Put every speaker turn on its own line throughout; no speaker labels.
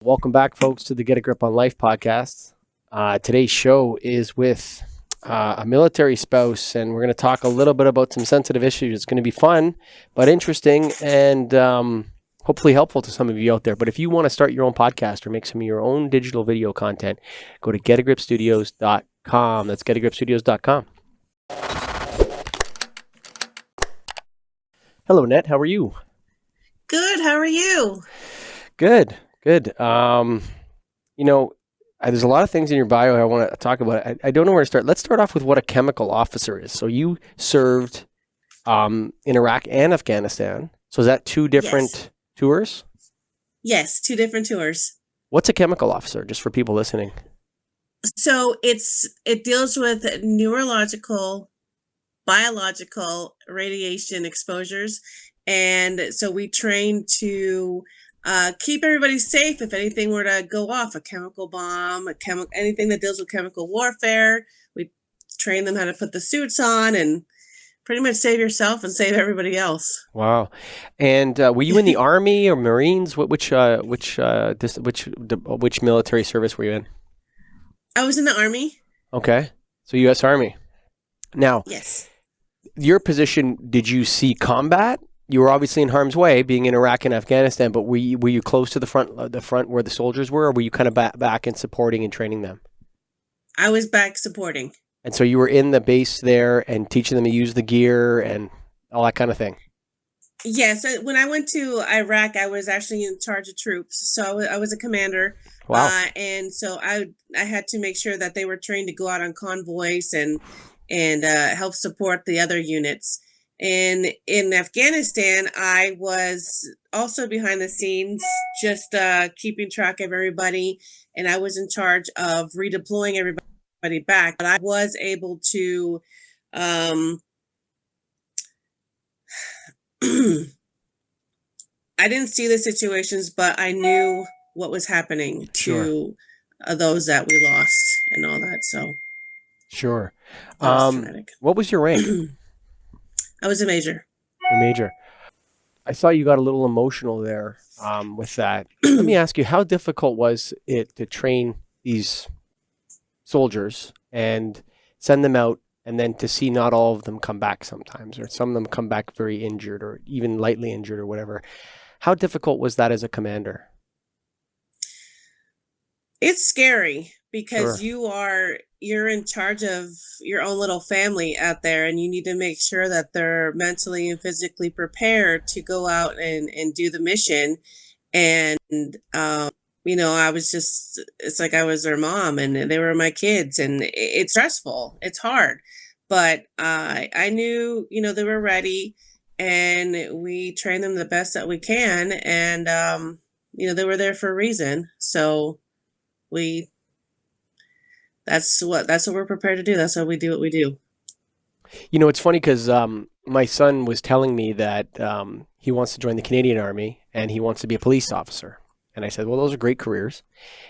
Welcome back, folks, to the Get a Grip on Life podcast. Today's show is with a military spouse, and we're going to talk a little bit about some sensitive issues. It's going to be fun, but interesting, and hopefully helpful to some of you out there. But if you want to start your own podcast or make some of your own digital video content, go to getagripstudios.com. That's getagripstudios.com. Hello, Annette. How are you?
Good. How are you?
Good. There's a lot of things in your bio I want to talk about. I don't know where to start. Let's start off with what a chemical officer is. So you served in Iraq and Afghanistan. So is that two different tours?
Yes, two different tours.
What's a chemical officer, just for people listening?
So it deals with neurological, biological radiation exposures. And so we train to keep everybody safe if anything were to go off, a chemical bomb, anything that deals with chemical warfare. We train them how to put the suits on and pretty much save yourself and save everybody else.
Wow. And were you in the Army or Marines? Which military service were you in?
I was in the Army.
Okay. So U.S. Army. Now,
yes.
Your position, did you see combat? You were obviously in harm's way being in Iraq and Afghanistan, but were you close to the front where the soldiers were, or were you kind of back and supporting and training them?
I was back supporting.
And so you were in the base there and teaching them to use the gear and all that kind of thing?
Yes. When I went to Iraq, I was actually in charge of troops. So I was a commander.
Wow.
And so I had to make sure that they were trained to go out on convoys and help support the other units. And in Afghanistan, I was also behind the scenes, just keeping track of everybody. And I was in charge of redeploying everybody back. But I was able to I didn't see the situations, but I knew what was happening to those that we lost and all that. So
sure.
Was traumatic.
What was your rank?
I was a major.
A major. I saw you got a little emotional there with that. Let me ask you, how difficult was it to train these soldiers and send them out, and then to see not all of them come back sometimes, or some of them come back very injured or even lightly injured or whatever? How difficult was that as a commander?
It's scary because you're in charge of your own little family out there, and you need to make sure that they're mentally and physically prepared to go out and do the mission. And I was just, it's like I was their mom and they were my kids, and it's stressful. It's hard. But I knew, they were ready, and we trained them the best that we can. And, they were there for a reason. So that's what we're prepared to do. That's why we do what we do.
It's funny because my son was telling me that he wants to join the Canadian Army and he wants to be a police officer. And I said, well, those are great careers.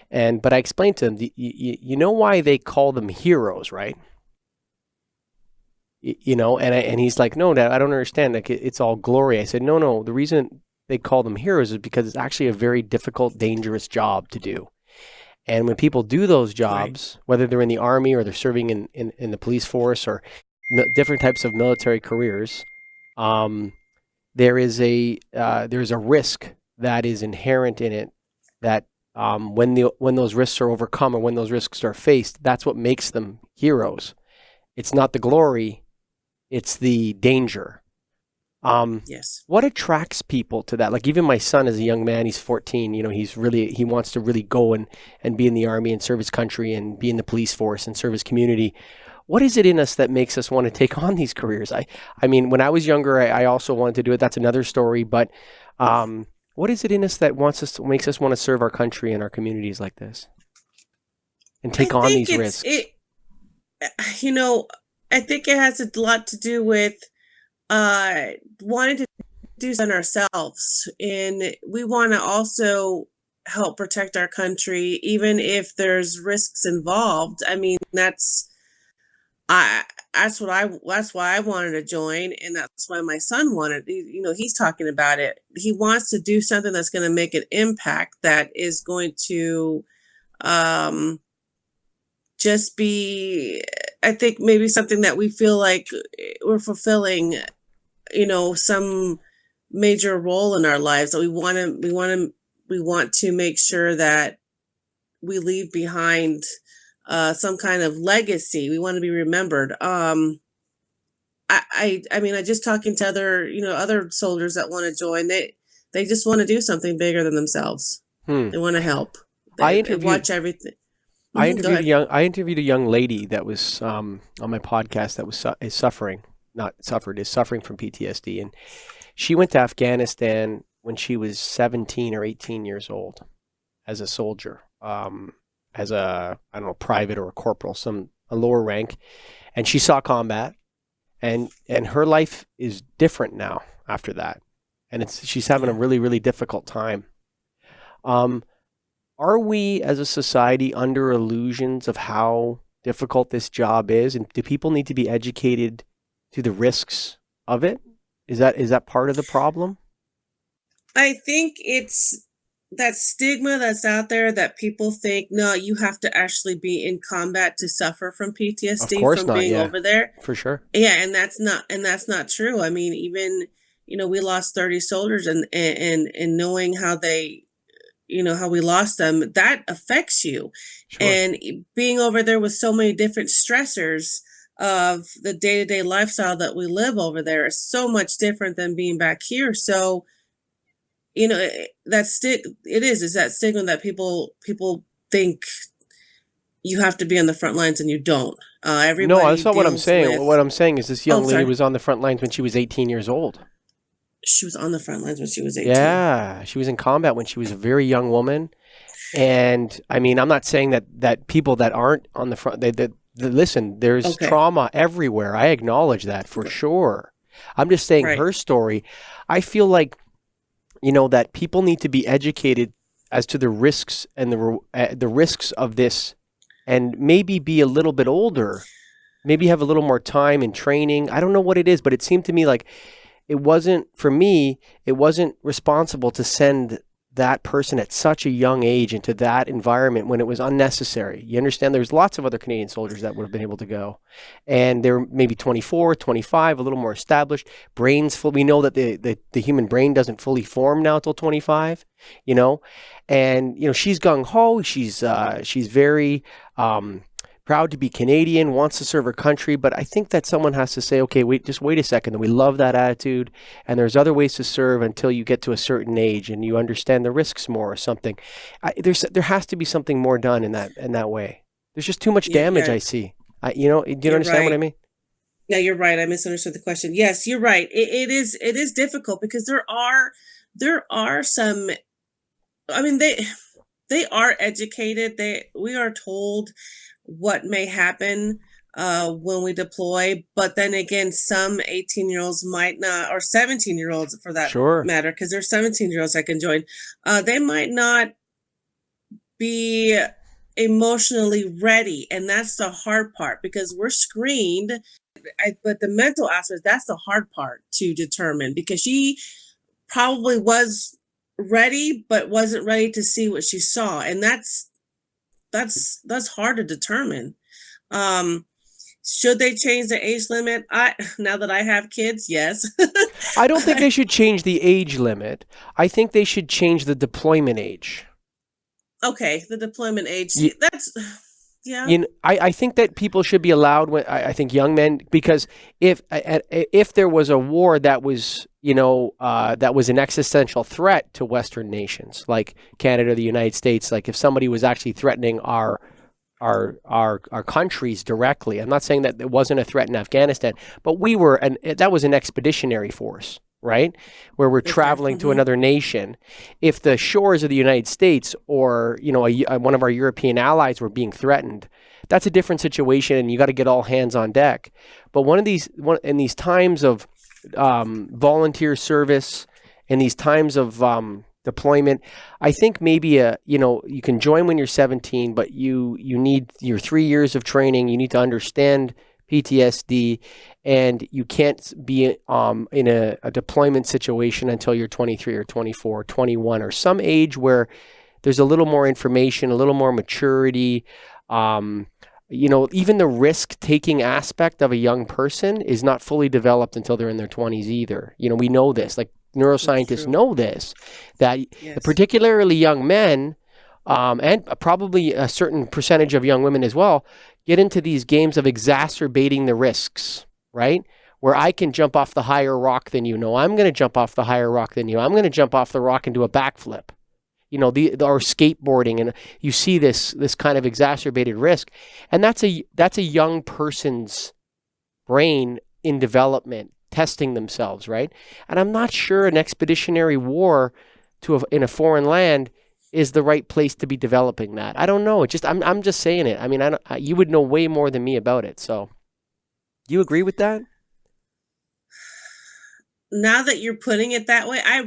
But I explained to him, you know why they call them heroes, right? And he's like, no, Dad, I don't understand. Like, it's all glory. I said, no. The reason they call them heroes is because it's actually a very difficult, dangerous job to do. And when people do those jobs, whether they're in the Army or they're serving in the police force or different types of military careers, there's a risk that is inherent in it that when those risks are overcome or when those risks are faced, that's what makes them heroes. It's not the glory, it's the danger.
Yes.
What attracts people to that? Like, even my son as a young man, he's 14, he wants to really go and be in the Army and serve his country and be in the police force and serve his community. What is it in us that makes us want to take on these careers? I mean, when I was younger, I also wanted to do it. That's another story. But what is it in us that makes us want to serve our country and our communities like this and take on these risks?
I think it has a lot to do with wanting to do something ourselves, and we want to also help protect our country, even if there's risks involved. I mean, that's I that's why I wanted to join, and that's why my son wanted. He's talking about it. He wants to do something that's going to make an impact, that is going to um just be, I think, maybe something that we feel like we're fulfilling, some major role in our lives, that we want to make sure that we leave behind some kind of legacy. We want to be remembered. I mean, I just talking to other soldiers that want to join. They just want to do something bigger than themselves.
Hmm.
They want to help.
I
They
interviewed
watch everything. Go
I
ahead.
interviewed a young lady that was on my podcast that was is suffering, not suffered, is suffering from PTSD, and she went to Afghanistan when she was 17 or 18 years old as a soldier, as a, I don't know, private or a corporal, a lower rank, and she saw combat, and her life is different now after that, and she's having a
Yeah.
really really difficult time. Um, are we as a society under illusions of how difficult this job is, and do people need to be educated to the risks of it? Is that part of the problem?
I think it's that stigma that's out there, that people think, no, you have to actually be in combat to suffer from
Of
PTSD
course
from
not.
being
Yeah,
over there.
for sure.
Yeah, and that's not true. I mean, even, we lost 30 soldiers, and knowing how they, how we lost them, that affects you.
Sure.
And being over there with so many different stressors of the day-to-day lifestyle that we live over there is so much different than being back here. So, it is that stigma that people think you have to be on the front lines, and you don't.
No,
Everybody
that's not what I'm
deals
saying.
with.
What I'm saying is this
Oh,
young
I'm
lady
sorry.
was on the front lines when she was 18 years old.
She was on the front lines when she was 18.
Yeah, she was in combat when she was a very young woman. And I mean, I'm not saying that people that aren't on the front, listen, there's
Okay.
trauma everywhere. I acknowledge that for sure. I'm just saying
Right.
her story. I feel like, that people need to be educated as to the risks and the risks of this, and maybe be a little bit older, maybe have a little more time in training. I don't know what it is, but it seemed to me like it wasn't, for me, it wasn't responsible to send that person at such a young age into that environment when it was unnecessary. You understand? There's lots of other Canadian soldiers that would have been able to go. And they're maybe 24, 25, a little more established. Brains full. We know that the human brain doesn't fully form now till 25, you know? And, she's gung ho. She's very, proud to be Canadian, wants to serve her country, but I think that someone has to say, okay, wait a second. We love that attitude, and there's other ways to serve until you get to a certain age and you understand the risks more or something. There has to be something more done in that way. There's just too much damage
Yeah,
I see. Do you
you're
understand what I
right.
mean?
Yeah, you're right. I misunderstood the question. Yes, you're right. It is difficult, because there are some. I mean, they are educated. We are told what may happen when we deploy, but then again, some 18-year-olds might not, or 17-year-olds for that
Sure.
matter, because there's 17-year-olds that can join. They might not be emotionally ready, and that's the hard part, because we're screened. But the mental aspect, that's the hard part to determine, because she probably was ready, but wasn't ready to see what she saw, and that's hard to determine. Um, should they change the age limit? Now that I have kids, yes.
I don't think they should change the age limit. I think they should change the deployment age.
Okay, the deployment age.
You,
That's yeah.
I think that people should be allowed. I think young men, because if there was a war that was, that was an existential threat to Western nations like Canada, the United States, like if somebody was actually threatening our countries directly. I'm not saying that it wasn't a threat in Afghanistan, but that was an expeditionary force, right? Where we're
Okay.
traveling to another nation. If the shores of the United States or, one of our European allies were being threatened, that's a different situation, and you got to get all hands on deck. But in these times of volunteer service, in these times of deployment, I think maybe you can join when you're 17, but you need your 3 years of training. You need to understand PTSD, and you can't be in a deployment situation until you're 23 or 24, 21, or some age where there's a little more information, a little more maturity. Um, even the risk-taking aspect of a young person is not fully developed until they're in their 20s either. We know this. Like neuroscientists know this, that
Yes.
particularly young men, and probably a certain percentage of young women as well, get into these games of exacerbating the risks, right? Where I can jump off the higher rock than you. No, I'm going to jump off the higher rock than you. I'm going to jump off the rock and do a backflip. Or skateboarding, and you see this kind of exacerbated risk, and that's a young person's brain in development, testing themselves, right? And I'm not sure an expeditionary war in a foreign land is the right place to be developing that. I don't know. I'm just saying it. I mean, you would know way more than me about it. So, do you agree with that?
Now that you're putting it that way, I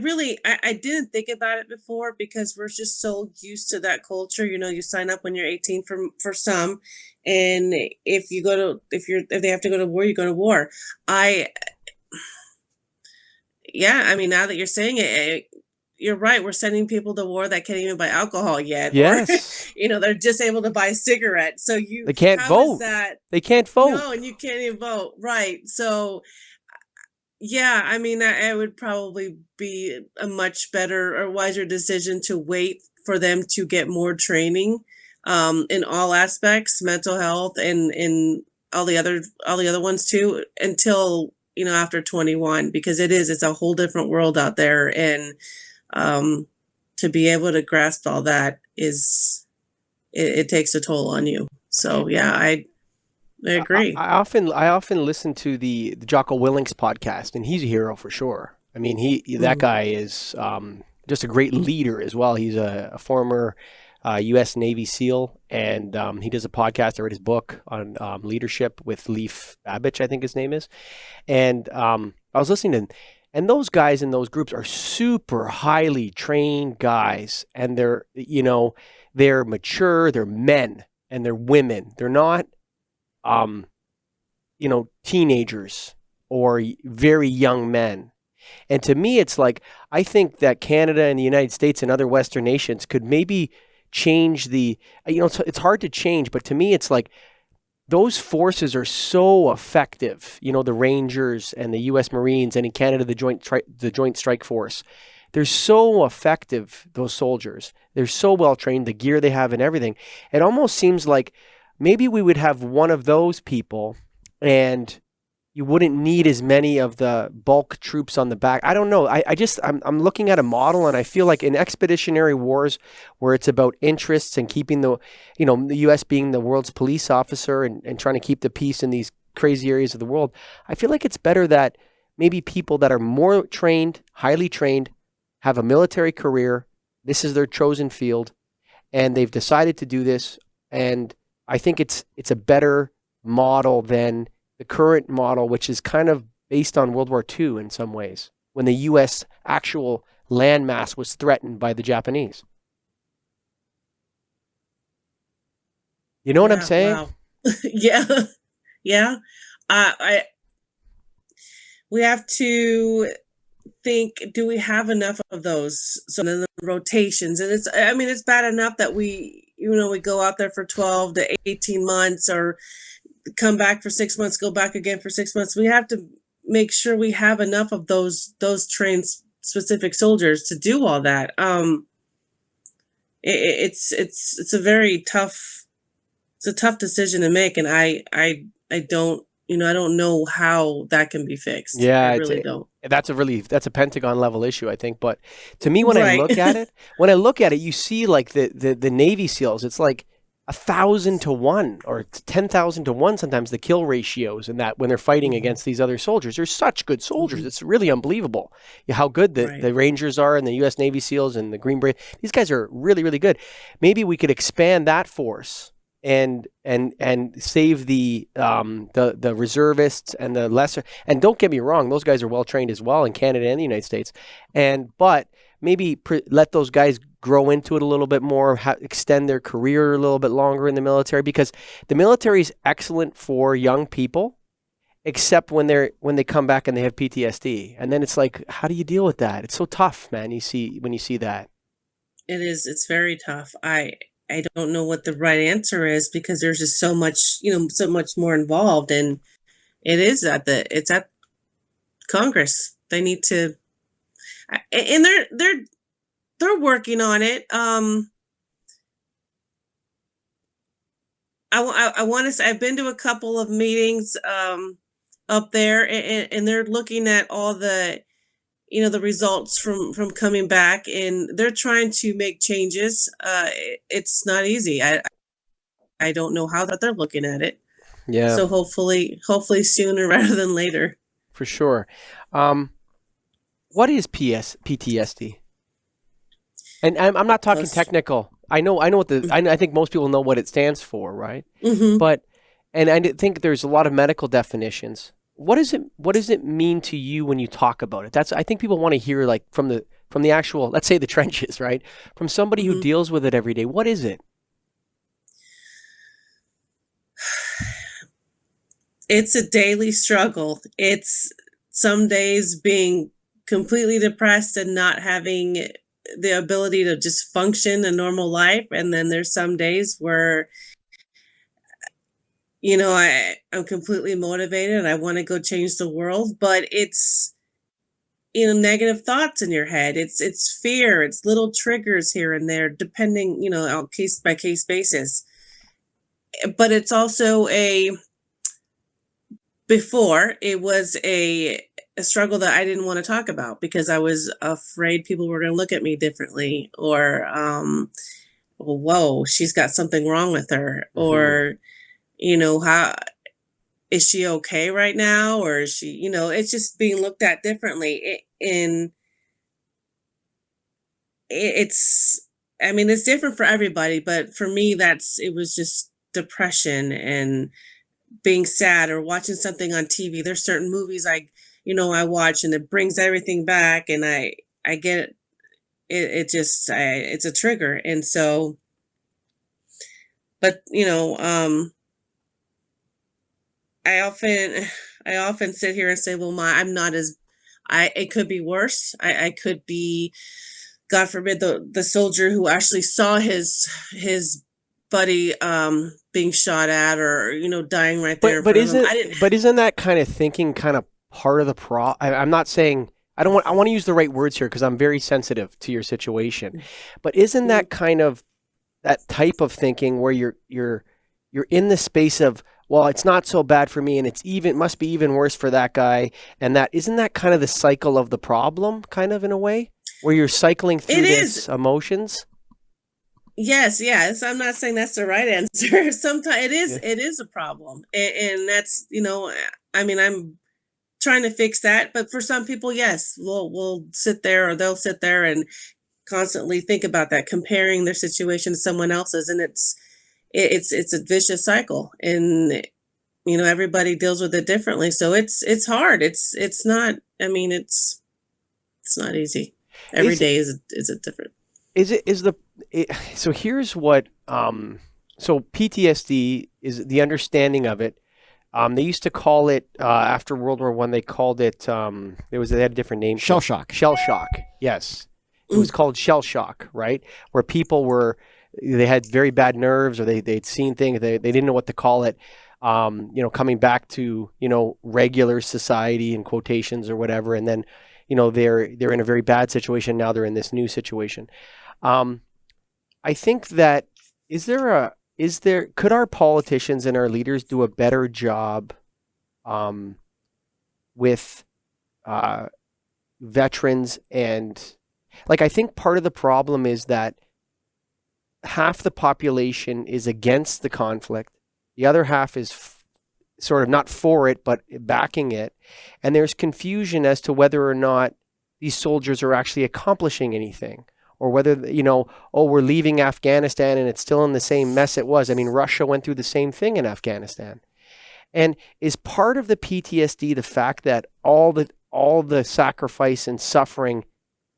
didn't think about it before because we're just so used to that culture. You sign up when you're 18 for some, and if they have to go to war, you go to war. I mean, now that you're saying it, you're right. We're sending people to war that can't even buy alcohol yet,
Yes.
or they're just able to buy cigarettes. So
They can't vote. They can't vote.
No, and you can't even vote, right? So yeah, I mean, it would probably be a much better or wiser decision to wait for them to get more training in all aspects, mental health and all the other ones too, until after 21, because it's a whole different world out there, and to be able to grasp all that it takes a toll on you. So yeah, I agree.
I often listen to the Jocko Willink's podcast, and he's a hero for sure. I mean, that guy is just a great leader as well. He's a former U.S. Navy SEAL, and he does a podcast. I read his book on leadership with Leif Babich, I think his name is. And I was listening to him, and those guys in those groups are super highly trained guys, and they're mature, they're men, and they're women. They're not teenagers or very young men. And to me, it's like, I think that Canada and the United States and other Western nations could maybe change it's hard to change, but to me, it's like those forces are so effective. The Rangers and the U.S. Marines, and in Canada, the Joint Strike Force. They're so effective, those soldiers. They're so well trained, the gear they have and everything. It almost seems like maybe we would have one of those people, and you wouldn't need as many of the bulk troops on the back. I don't know. I'm looking at a model, and I feel like in expeditionary wars where it's about interests and keeping the U.S. being the world's police officer and trying to keep the peace in these crazy areas of the world, I feel like it's better that maybe people that are more trained, highly trained, have a military career, this is their chosen field, and they've decided to do this, and I think it's a better model than the current model, which is kind of based on World War II in some ways, when the U.S. actual landmass was threatened by the Japanese. You know what I'm saying?
Wow. Yeah. Yeah. We have to think, do we have enough of those? So then the rotations, and it's bad enough that we go out there for 12 to 18 months, or come back for 6 months, go back again for 6 months. We have to make sure we have enough of those trained specific soldiers to do all that. It's a very tough decision to make, and I don't I don't know how that can be fixed.
Yeah,
I really don't.
That's a Pentagon level issue, I think. But to me, when I
Right.
look at it, you see like the Navy SEALs. It's like 1,000 to 1 or 10,000 to 1 sometimes, the kill ratios, and that when they're fighting against these other soldiers. They're such good soldiers. It's really unbelievable how good
Right.
the Rangers are, and the U.S. Navy SEALs and the Green Beret. These guys are really, really good. Maybe we could expand that force and save the reservists and the lesser. And don't get me wrong, those guys are well trained as well in Canada and the United States. But maybe let those guys grow into it a little bit more, extend their career a little bit longer in the military? Because the military is excellent for young people, except when they come back and they have PTSD, and then it's like, how do you deal with that? It's so tough, man. When you see that.
It is. It's very tough. I don't know what the right answer is, because there's just so much, so much more involved, and it's at Congress. They need to, and they're working on it. I want to say I've been to a couple of meetings up there, and they're looking at all the the results from coming back, and they're trying to make changes. It's not easy. I don't know how that they're looking at it.
Yeah,
So hopefully sooner rather than later.
for sure. What is PTSD? And I'm not talking
Post.
technical. I know what I think most people know what it stands for, right?
Mm-hmm.
But and I think there's a lot of medical definitions. What does it mean to you when you talk about it? I think people want to hear, like, from the actual, let's say, the trenches, right? From somebody who
Mm-hmm.
deals with it every day. What is it?
It's a daily struggle. It's some days being completely depressed and not having the ability to just function a normal life, and then there's some days where I'm completely motivated and I want to go change the world, but it's negative thoughts in your head. It's fear. It's little triggers here and there, depending on case by case basis. But it's also before it was a struggle that I didn't want to talk about, because I was afraid people were going to look at me differently, or whoa, she's got something wrong with her,
Mm-hmm.
or how is she okay right now, or is she, it's just being looked at differently. It's, I mean, it's different for everybody, but for me, it was just depression and being sad, or watching something on TV. There's certain movies I watch, and it brings everything back, and I get it. It's a trigger. And so, but I often I often sit here and say, well, I'm not as, it could be worse. I could be, God forbid, the soldier who actually saw his buddy being shot at, or dying right there
But
in front of him. I didn't.
isn't that kind of thinking kind of part of the I'm not saying, I want to use the right words here because I'm very sensitive to your situation. But isn't
Mhm.
that kind of that type of thinking where you're in the space of, well, it's not so bad for me, and must be even worse for that guy, and that isn't that kind of the cycle of the problem, kind of, in a way, where you're cycling
It
through
is.
this emotions?
Yes. I'm not saying that's the right answer. Sometimes
Yeah.
it is a problem, and that's I mean, I'm trying to fix that. But for some people, yes, we'll sit there, or they'll sit there and constantly think about that, comparing their situation to someone else's, and it's a vicious cycle, and everybody deals with it differently. So it's hard. It's not. I mean, it's not easy. Every
Is
day is a different.
is it is the so here's what so PTSD is the understanding of it. They used to call it after World War One. They called it they had a different name for
Shell
it.
shock.
Shell shock. Yes, it was
Mm.
called shell shock, right? Where people they had very bad nerves, or they'd seen things, they didn't know what to call it. Coming back to regular society in quotations or whatever, and then they're in a very bad situation. Now they're in this new situation. Um, I think that could our politicians and our leaders do a better job with uh, veterans? And, like, I think part of the problem is that half the population is against the conflict, the other half is sort of not for it but backing it, and there's confusion as to whether or not these soldiers are actually accomplishing anything, or whether we're leaving Afghanistan and it's still in the same mess it was. I mean, Russia went through the same thing in Afghanistan. And is part of the PTSD the fact that all the sacrifice and suffering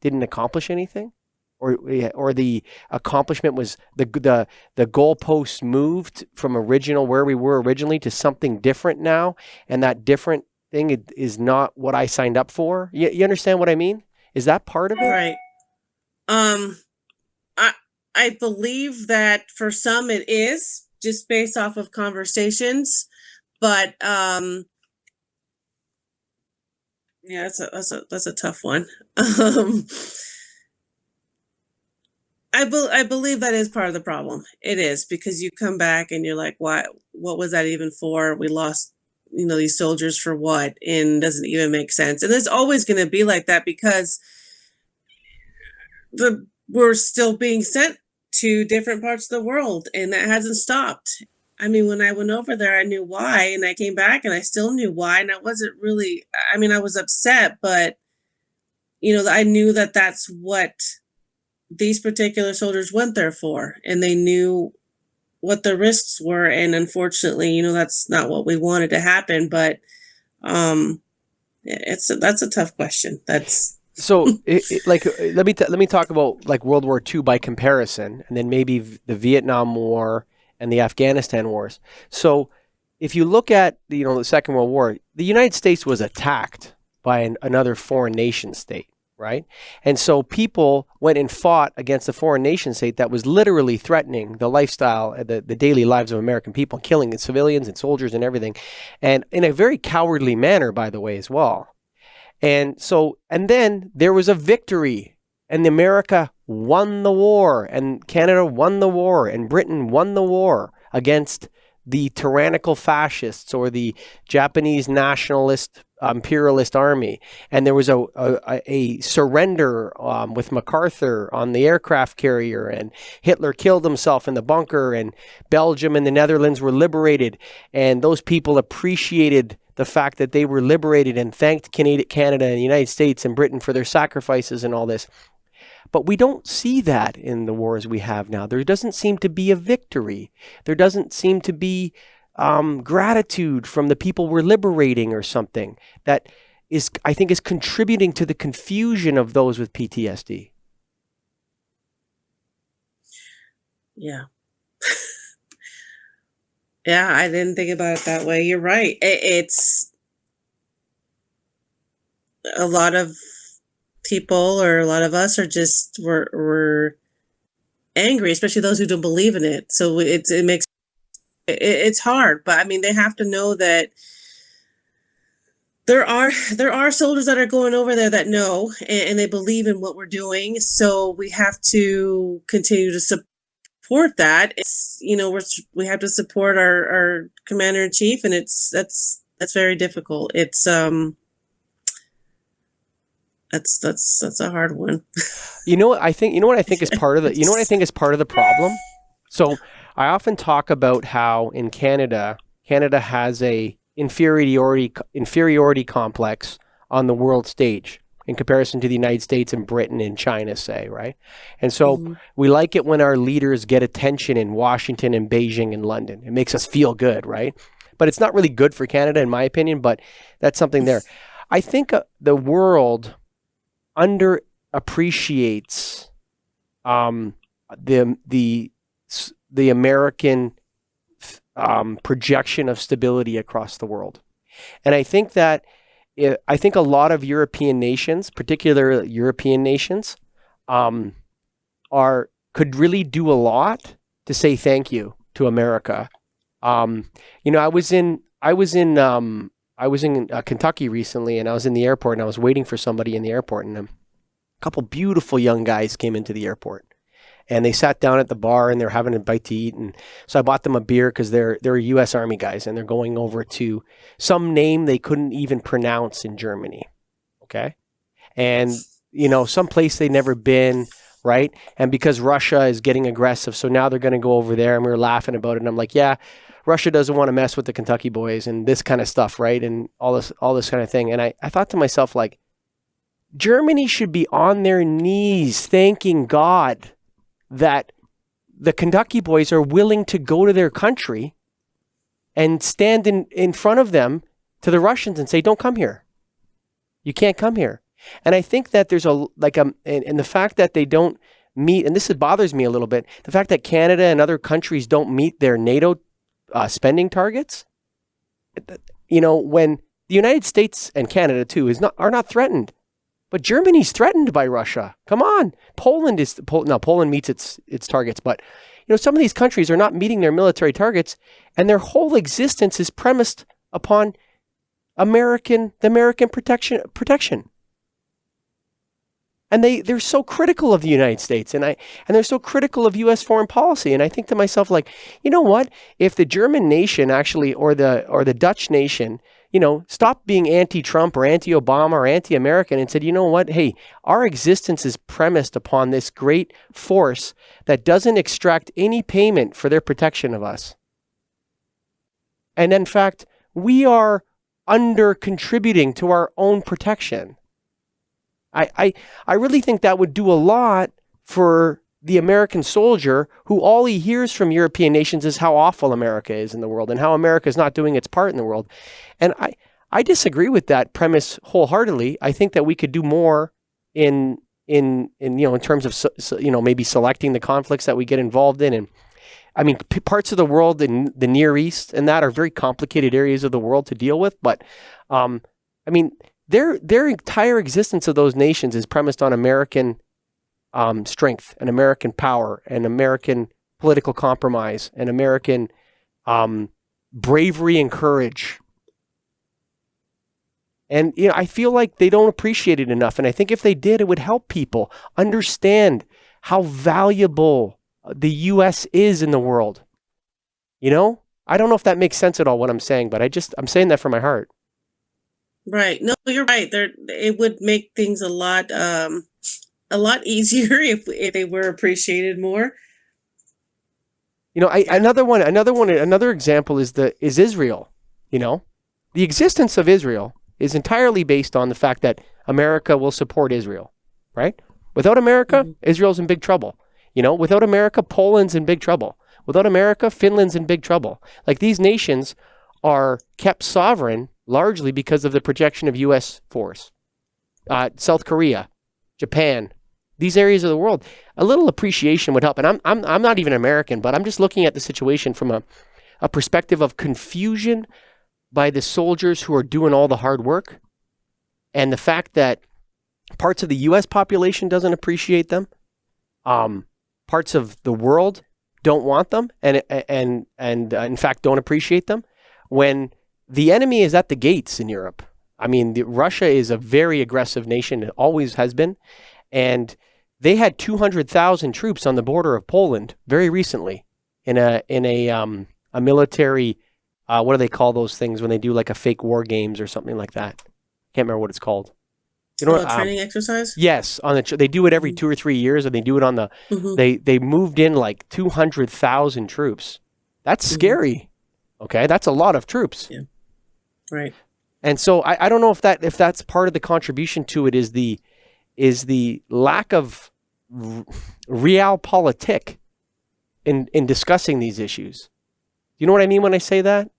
didn't accomplish anything, or the accomplishment was the goalposts moved from where we were originally to something different now, and that different thing is not what I signed up for. You understand what I mean? Is that part of it?
Right. Um, I believe that for some it is, just based off of conversations, but yeah, that's a tough one. I believe that is part of the problem. It is, because you come back and you're like, what was that even for? We lost, these soldiers for what? And it doesn't even make sense. And it's always going to be like that, because we're still being sent to different parts of the world, and that hasn't stopped. I mean, when I went over there, I knew why, and I came back and I still knew why. And I wasn't really, I was upset, but I knew that that's what these particular soldiers went there for, and they knew what the risks were. And unfortunately, that's not what we wanted to happen. But that's a tough question. That's
so let me talk about like World War II by comparison, and then maybe the Vietnam War and the Afghanistan wars. So if you look at the Second World War, the United States was attacked by another foreign nation state, right? And so people went and fought against a foreign nation state that was literally threatening the lifestyle, the daily lives of American people, killing the civilians and soldiers and everything, and in a very cowardly manner, by the way, as well. And then there was a victory, and America won the war, and Canada won the war, and Britain won the war against the tyrannical fascists or the Japanese nationalist imperialist army. And there was a surrender with MacArthur on the aircraft carrier, and Hitler killed himself in the bunker, and Belgium and the Netherlands were liberated. And those people appreciated the fact that they were liberated and thanked Canada and the United States and Britain for their sacrifices and all this. But we don't see that in the wars we have now. There doesn't seem to be a victory. There doesn't seem to be gratitude from the people we're liberating or something that I think is contributing to the confusion of those with PTSD.
Yeah. Yeah, I didn't think about it that way. You're right. It's a lot of people, or a lot of us, are just we're angry, especially those who don't believe in it. So it's hard, but they have to know that there are soldiers that are going over there that know, and they believe in what we're doing. So we have to continue to support that. It's we have to support our commander in chief, and that's very difficult. It's that's a hard one.
What I think is part of the problem. So I often talk about how in Canada has a inferiority complex on the world stage in comparison to the United States and Britain and China, say, right? And so we like it when our leaders get attention in Washington and Beijing and London. It makes us feel good, right? But it's not really good for Canada, in my opinion, but that's something there. I think the world underappreciates the American projection of stability across the world. And I think that a lot of European nations, particularly European nations, could really do a lot to say thank you to America. I was in Kentucky recently, and I was in the airport, and I was waiting for somebody in the airport, and a couple beautiful young guys came into the airport. And they sat down at the bar, and they're having a bite to eat. And so I bought them a beer because they're U.S. Army guys, and they're going over to some name they couldn't even pronounce in Germany. Okay. And, some place they'd never been, right? And because Russia is getting aggressive, so now they're going to go over there, and we were laughing about it. And I'm like, yeah, Russia doesn't want to mess with the Kentucky boys and this kind of stuff, right? And all this kind of thing. And I thought to myself, like, Germany should be on their knees thanking God that the Kentucky boys are willing to go to their country and stand in front of them to the Russians and say, don't come here. You can't come here. And I think that there's and the fact that they don't meet, and this bothers me a little bit, the fact that Canada and other countries don't meet their NATO spending targets, when the United States and Canada too are not threatened, but Germany's threatened by Russia. Come on, Poland meets its targets, but some of these countries are not meeting their military targets, and their whole existence is premised upon the American protection. And they're so critical of the United States, and they're so critical of U.S. foreign policy. And I think to myself, like, you know what? If the German nation actually, or the Dutch nation, stopped being anti-Trump or anti-Obama or anti-American and said, you know what? Hey, our existence is premised upon this great force that doesn't extract any payment for their protection of us. And in fact, we are under contributing to our own protection. I really think that would do a lot for the American soldier, who all he hears from European nations is how awful America is in the world and how America is not doing its part in the world. And I disagree with that premise wholeheartedly. I think that we could do more in terms of maybe selecting the conflicts that we get involved in. And I mean, parts of the world in the Near East and that are very complicated areas of the world to deal with. But I mean, their entire existence of those nations is premised on American strength and American power and American political compromise and American bravery and courage. And I feel like they don't appreciate it enough. And I think if they did, it would help people understand how valuable the U.S. is in the world. I don't know if that makes sense at all, what I'm saying, but I'm saying that from my heart.
Right. No, you're right. It would make things a lot easier if they were appreciated more.
Another example is Israel. The existence of Israel is entirely based on the fact that America will support Israel, right? Without America, Israel's in big trouble. Without America, Poland's in big trouble. Without America, Finland's in big trouble. Like, these nations are kept sovereign largely because of the projection of U.S. force. South Korea, Japan, these areas of the world, a little appreciation would help. And I'm not even American, but I'm just looking at the situation from a perspective of confusion by the soldiers who are doing all the hard work, and the fact that parts of the U.S. population doesn't appreciate them. Parts of the world don't want them, and in fact don't appreciate them. When the enemy is at the gates in Europe. I mean, Russia is a very aggressive nation. It always has been. And they had 200,000 troops on the border of Poland very recently in a military, what do they call those things when they do like a fake war games or something like that? Can't remember what it's called.
Training exercise?
Yes, they do it every 2 or 3 years, and they do it on the. They moved in like 200,000 troops. That's scary. Okay, that's a lot of troops.
Yeah. Right.
And so I don't know if that's part of the contribution to it is the lack of Realpolitik in discussing these issues. You know what I mean when I say that?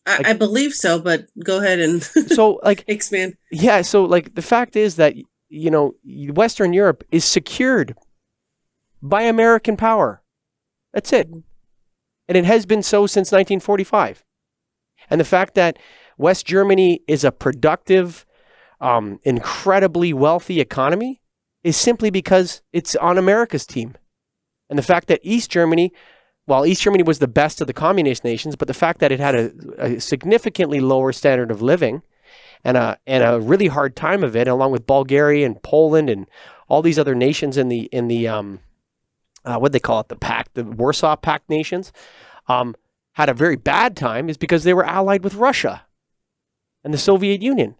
I believe so, but go ahead and expand.
Yeah, so the fact is that Western Europe is secured by American power. That's it. And it has been so since 1945. And the fact that West Germany is a productive, incredibly wealthy economy is simply because it's on America's team. And the fact that East Germany was the best of the communist nations, but the fact that it had a significantly lower standard of living and a really hard time of it, along with Bulgaria and Poland and all these other nations in the what they call it, the Warsaw Pact nations, had a very bad time, is because they were allied with Russia and the Soviet Union.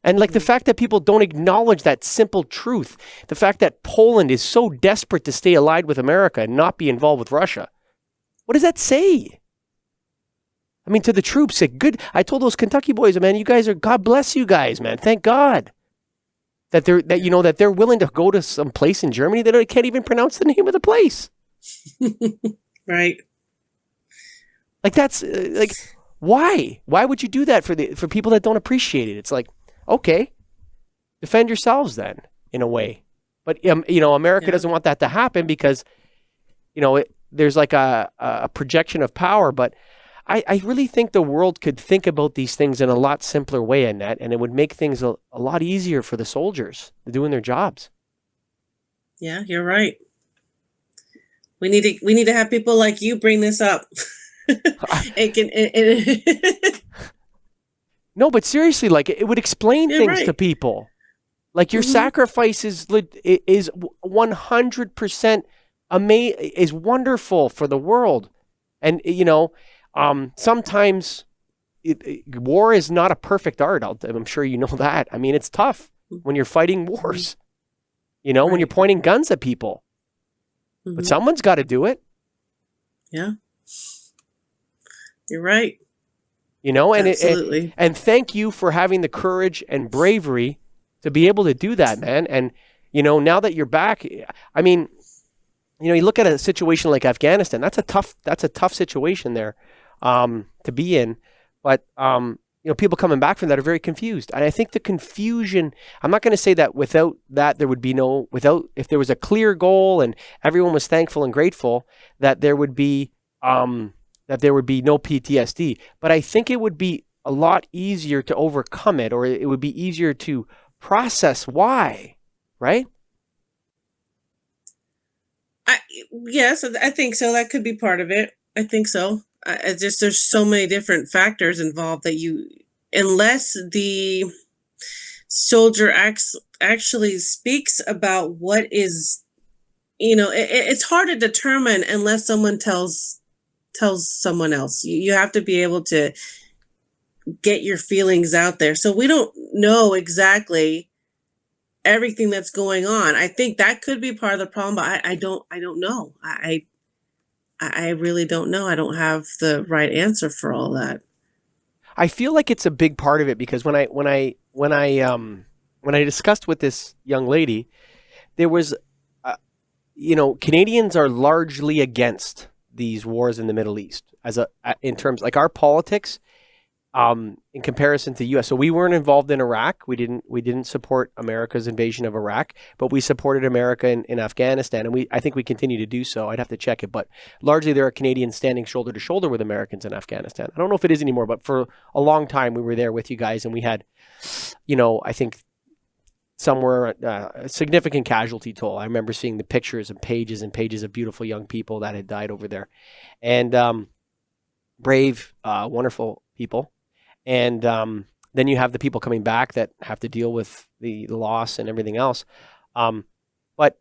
And the fact that people don't acknowledge that simple truth, the fact that Poland is so desperate to stay allied with America and not be involved with Russia, what does that say? I mean, to the troops, I told those Kentucky boys, man, God bless you guys, man. Thank God that they're willing to go to some place in Germany that they can't even pronounce the name of the place.
Right.
That's why? Why would you do that for people that don't appreciate it? It's like, okay, defend yourselves then, in a way. But, America
Yeah.
doesn't want that to happen because, there's like a projection of power. But I really think the world could think about these things in a lot simpler way, Annette, and it would make things a lot easier for the soldiers doing their jobs.
Yeah, you're right. We need to have people like you bring this up.
No, but seriously, like it would explain
You're
things to
right.
people. Like your
Hmm.
sacrifice is 100% is wonderful for the world. And, sometimes war is not a perfect art. I'm sure you know that. I mean, it's tough when you're fighting wars, when you're
Right.
pointing guns at people. But
Hmm.
someone's got to do it,
Yeah, you're right.
and
Absolutely.
and thank you for having the courage and bravery to be able to do that, man. And, now that you're back, I mean, you look at a situation like Afghanistan. That's a tough situation there, to be in. But people coming back from that are very confused, and I think the confusion. I'm not going to say that without that there would be if there was a clear goal and everyone was thankful and grateful, that there would be no PTSD. But I think it would be a lot easier to overcome it, or it would be easier to process why, right?
I Yes, I think so. That could be part of it. I think so. I just there's so many different factors involved that unless the soldier actually speaks about what is, it's hard to determine unless someone tells someone else. You have to be able to get your feelings out there. So we don't know exactly everything that's going on. I think that could be part of the problem, but I don't know. I really don't know. I don't have the right answer for all that.
I feel like it's a big part of it because when I discussed with this young lady, there was, Canadians are largely against these wars in the Middle East in terms like our politics, in comparison to U.S. So we weren't involved in Iraq. We didn't support America's invasion of Iraq, but we supported America in Afghanistan, and I think we continue to do so. I'd have to check it, but largely there are Canadians standing shoulder to shoulder with Americans in Afghanistan. I don't know if it is anymore, but for a long time we were there with you guys, and we had, I think somewhere a significant casualty toll. I remember seeing the pictures and pages of beautiful young people that had died over there, and brave, wonderful people. And then you have the people coming back that have to deal with the loss and everything else. But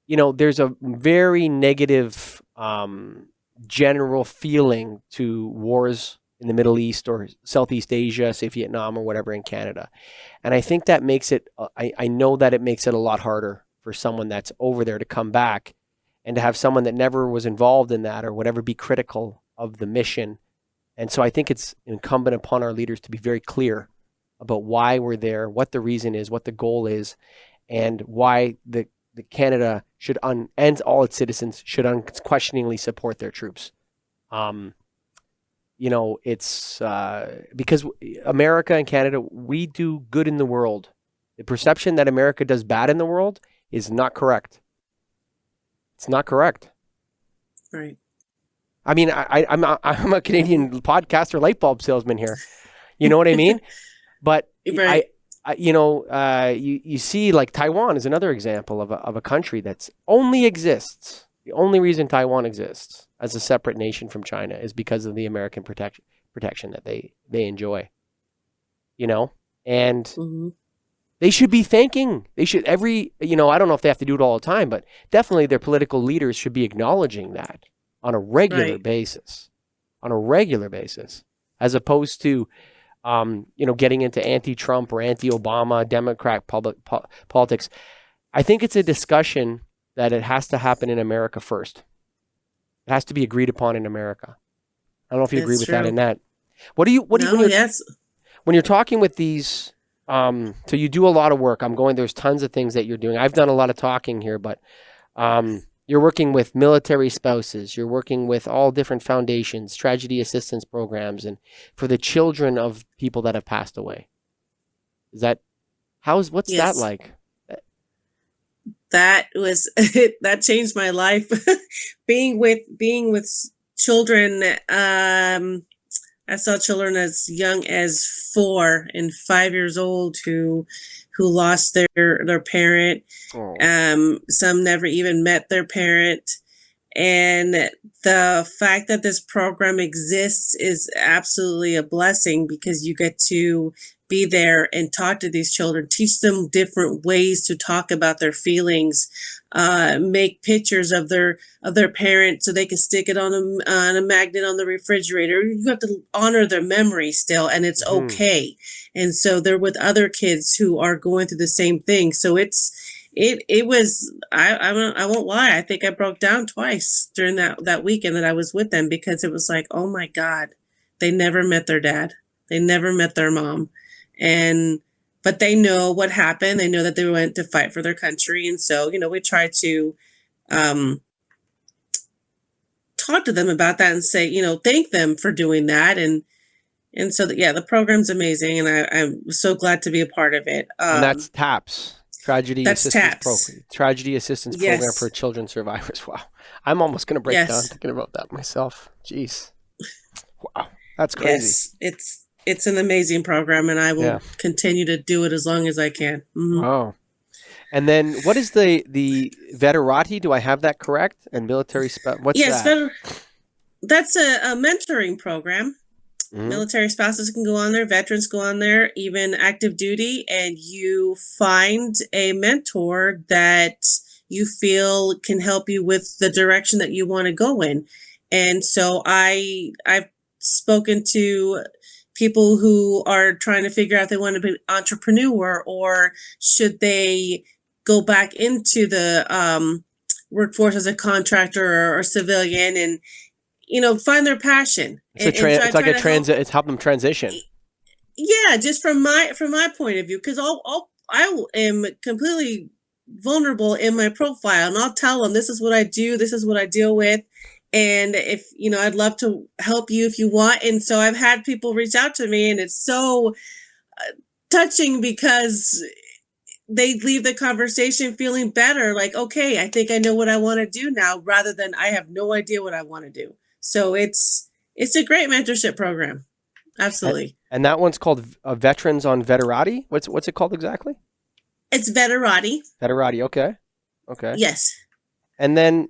there's a very negative general feeling to wars in the Middle East or Southeast Asia, say Vietnam or whatever, in Canada. And I think that makes it, I know that it makes it a lot harder for someone that's over there to come back and to have someone that never was involved in that or whatever be critical of the mission. And so I think it's incumbent upon our leaders to be very clear about why we're there, what the reason is, what the goal is, and why the Canada and all its citizens should unquestioningly support their troops. It's because America and Canada, we do good in the world. The perception that America does bad in the world is not correct. It's not correct.
Right.
I mean, I'm a Canadian podcaster, light bulb salesman here. You know what I mean? But
Right.
you see, like Taiwan is another example of a country that's only exists. The only reason Taiwan exists as a separate nation from China is because of the American protection that they enjoy. And
Hmm.
they should be thanking. They should I don't know if they have to do it all the time, but definitely their political leaders should be acknowledging that on a regular
Right.
basis, as opposed to getting into anti-Trump or anti-Obama Democrat politics. I think it's a discussion that it has to happen in America first. It has to be agreed upon in America. I don't know if you agree
It's
with that,
true.
Annette. What do you
No, yes.
when you're talking with these? So you do a lot of work. There's tons of things that you're doing. I've done a lot of talking here, but you're working with military spouses. You're working with all different foundations, tragedy assistance programs, and for the children of people that have passed away. Is that What's that
Yes.
like?
That was that changed my life. Being with children. I saw children as young as 4 and 5 years old who lost their parent.
Oh.
Some never even met their parent. And the fact that this program exists is absolutely a blessing, because you get to be there and talk to these children, teach them different ways to talk about their feelings, make pictures of their parents so they can stick it on a magnet on the refrigerator. You have to honor their memory still, and it's
Hmm.
okay. And so they're with other kids who are going through the same thing. So it was, I won't lie, I think I broke down twice during that weekend that I was with them, because it was like, oh my God, they never met their dad, they never met their mom, and but they know what happened. They know that they went to fight for their country, and so we try to um, talk to them about that and say, thank them for doing that, and so yeah, the program's amazing, and I'm so glad to be a part of it.
And that's TAPS,
That's TAPS.
Tragedy Assistance Program for
Yes,
Children Survivors. Wow. I'm almost going to break down
yes.
thinking about that myself. Jeez. Wow. That's crazy.
Yes, it's an amazing program, and I
Yeah.
will continue to do it as long as I can.
Wow. And then what is the veterati? Do I have that correct? And military what's
Yes,
that?
that's a mentoring program.
Hmm.
Military spouses can go on there, veterans go on there, even active duty, and you find a mentor that you feel can help you with the direction that you want to go in. And so I've spoken to people who are trying to figure out if they want to be an entrepreneur, or should they go back into the workforce as a contractor or civilian, and find their passion, and so I
It's like
try
a
to help.
it's help them transition.
Yeah, just from my point of view, because I am completely vulnerable in my profile, and I'll tell them, this is what I do, this is what I deal with, and if I'd love to help you if you want. And so I've had people reach out to me, and it's so touching, because they leave the conversation feeling better, like, okay, I think I know what I want to do now, rather than I have no idea what I want to do. So it's a great mentorship program.
And,
Absolutely.
and that one's called Veterans on Veterati. What's it called exactly?
It's Veterati.
Veterati. Okay. Okay.
Yes.
And then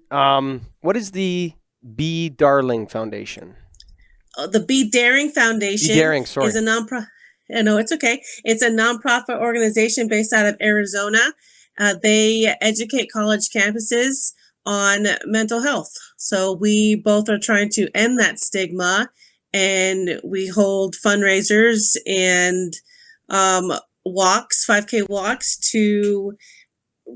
what is the Be Darling Foundation?
The Be Daring
Be
Foundation
Daring,
is
sorry.
a nonprofit. No, it's okay. It's a nonprofit organization based out of Arizona. They educate college campuses on mental health. So we both are trying to end that stigma, and we hold fundraisers and walks, 5K walks, to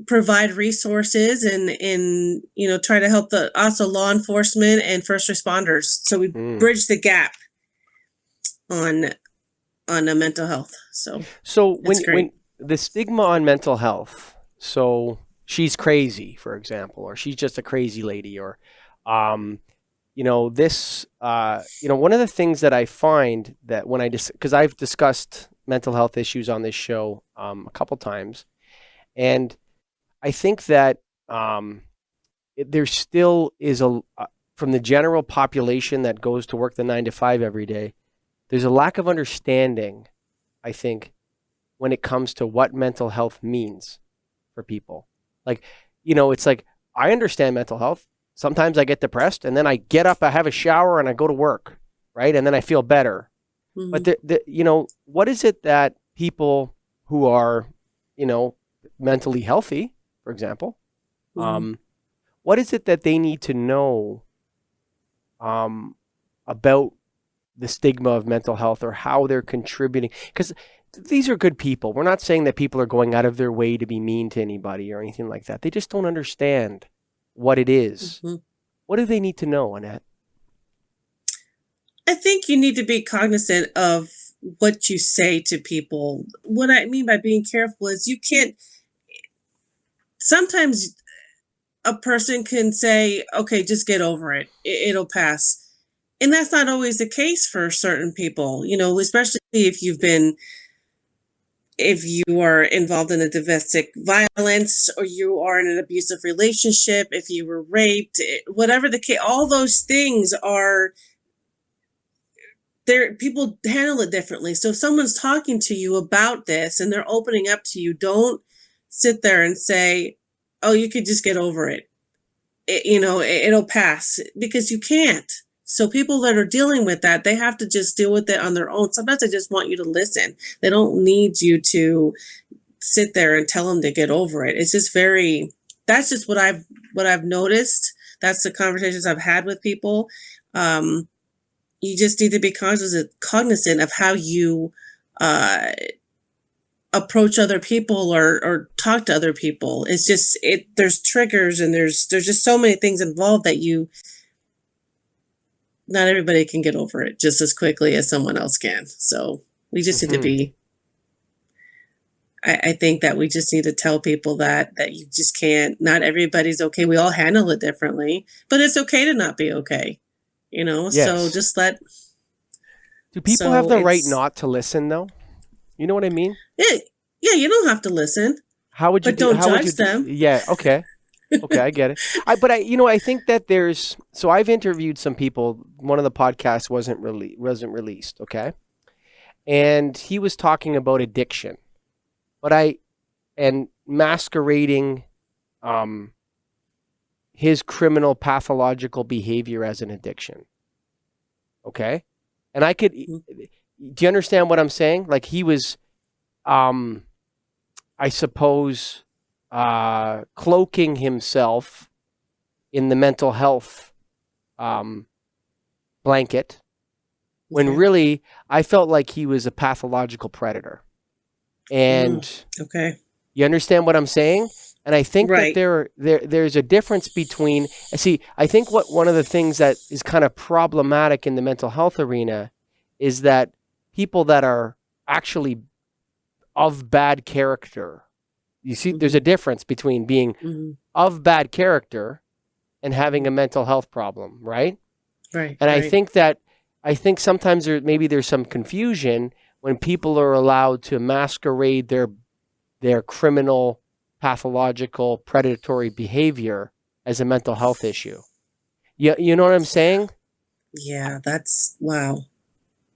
provide resources, and try to help the also law enforcement and first responders. So we
Mm.
bridge the gap on a mental health. So
So
it's
when
great.
the stigma on mental health, so she's crazy, for example, or she's just a crazy lady, or um, one of the things that I find that when because I've discussed mental health issues on this show a couple times, and I think that there still is from the general population that goes to work the 9 to 5 every day, there's a lack of understanding, I think, when it comes to what mental health means for people. Like, it's like, I understand mental health. Sometimes I get depressed, and then I get up, I have a shower, and I go to work, right? And then I feel better. But
Mm-hmm.
what is it that people who are, mentally healthy, for example,
Mm-hmm.
um, what is it that they need to know um, about the stigma of mental health, or how they're contributing? Because these are good people. We're not saying that people are going out of their way to be mean to anybody or anything like that. They just don't understand what it is.
Mm-hmm.
What do they need to know, Annette?
I think you need to be cognizant of what you say to people. What I mean by being careful is, you can't. Sometimes a person can say, okay, just get over it, it'll pass. And that's not always the case for certain people, especially if you've been if you are involved in a domestic violence or you are in an abusive relationship, if you were raped, whatever the case, all those things are there. People handle it differently. So if someone's talking to you about this and they're opening up to you, don't sit there and say, oh, you could just get over it. It'll pass, because you can't. So people that are dealing with that, they have to just deal with it on their own. Sometimes they just want you to listen. They don't need you to sit there and tell them to get over it. It's just that's just what I've noticed. That's the conversations I've had with people. You just need to be cognizant of how you approach other people or talk to other people. It's just there's triggers, and there's just so many things involved that not everybody can get over it just as quickly as someone else can. So we just need to be, I think that we just need to tell people that you just can't, not everybody's okay. We all handle it differently, but it's okay to not be okay, so
Yes.
just
Do people have the right not to listen, though? You know what I mean?
Yeah, you don't have to listen,
How would you
but
do?
don't
How would you
judge
do?
them.
Yeah. Okay. Okay, I get it. I think that so I've interviewed some people. One of the podcasts wasn't released. Okay, and he was talking about addiction, and masquerading, his criminal pathological behavior as an addiction. Okay, and I could. Do you understand what I'm saying? Like he was, I suppose, cloaking himself in the mental health blanket, when really I felt like he was a pathological predator. And
Okay.
You understand what I'm saying? And I think
Right.
that there's a difference between, see, I think one of the things that is kind of problematic in the mental health arena is that people that are actually of bad character, you see, there's a difference between being of bad character and having a mental health problem, right?
Right.
And
right.
I think sometimes there's some confusion when people are allowed to masquerade their criminal, pathological, predatory behavior as a mental health issue. You know what I'm saying?
Yeah, that's wow.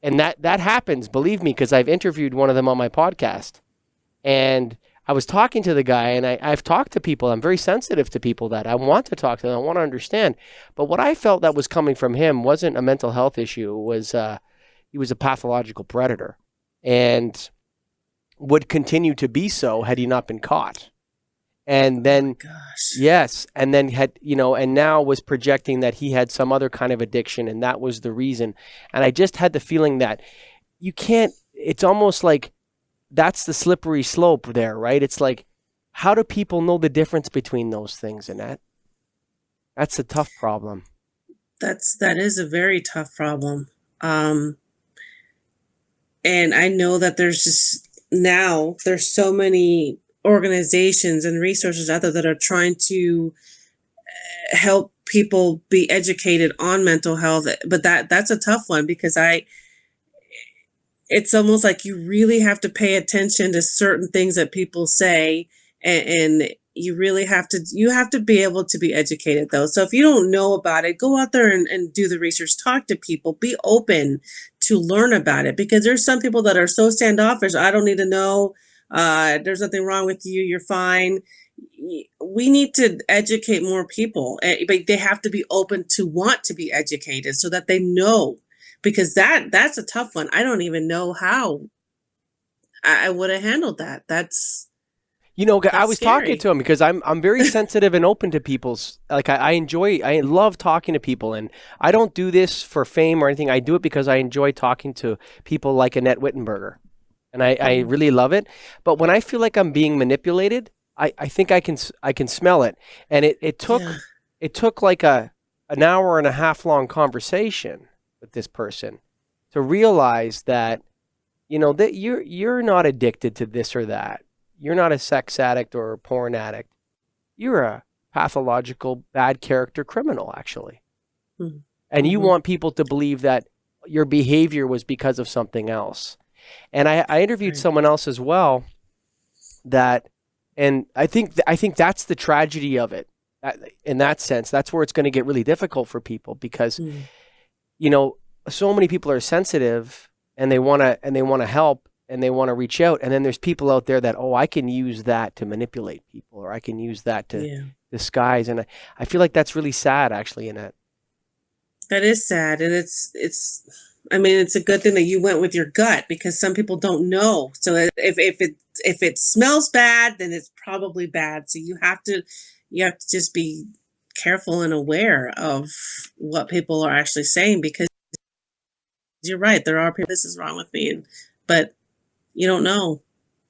And that happens, believe me, because I've interviewed one of them on my podcast. And I was talking to the guy, and I've talked to people. I'm very sensitive to people that I want to talk to them. I want to understand. But what I felt that was coming from him wasn't a mental health issue. It was he was a pathological predator, and would continue to be so had he not been caught. And then,
Gosh.
yes, and then and now was projecting that he had some other kind of addiction, and that was the reason. And I just had the feeling that you can't. It's almost like that's the slippery slope there, right? It's like, how do people know the difference between those things, Annette? That's a tough problem.
That is a very tough problem. And I know that there's so many organizations and resources out there that are trying to help people be educated on mental health, but that's a tough one, because it's almost like you really have to pay attention to certain things that people say, and you really have to be able to be educated, though. So if you don't know about it, go out there and do the research, talk to people, be open to learn about it, because there's some people that are so standoffish. I don't need to know. There's nothing wrong with you. You're fine. We need to educate more people, but they have to be open to want to be educated so that they know, because that's a tough one. I don't even know how I would have handled that. That's
I was talking
scary.
to him because I'm very sensitive and open to people's, like, I love talking to people, and I don't do this for fame or anything. I do it because I enjoy talking to people like Annette Whittenberger, and I really love it. But when I feel like I'm being manipulated, I think I can smell it. And it took like an hour and a half long conversation with this person to realize that, that you're not addicted to this or that. You're not a sex addict or a porn addict. You're a pathological bad character criminal, actually. And you want people to believe that your behavior was because of something else. And I interviewed someone else as well, that, and I think that's the tragedy of it. In that sense, that's where it's going to get really difficult for people because,
Mm.
you know, so many people are sensitive and they want to help and they want to reach out, and then there's people out there that, oh, I can use that to manipulate people, or I can use that to
Yeah.
disguise, and I feel like that's really sad, actually, in that.
That is sad, and I mean, it's a good thing that you went with your gut because some people don't know. So if it smells bad, then it's probably bad. So you have to just be careful and aware of what people are actually saying because you're right. There are people, this is wrong with me, but you don't know,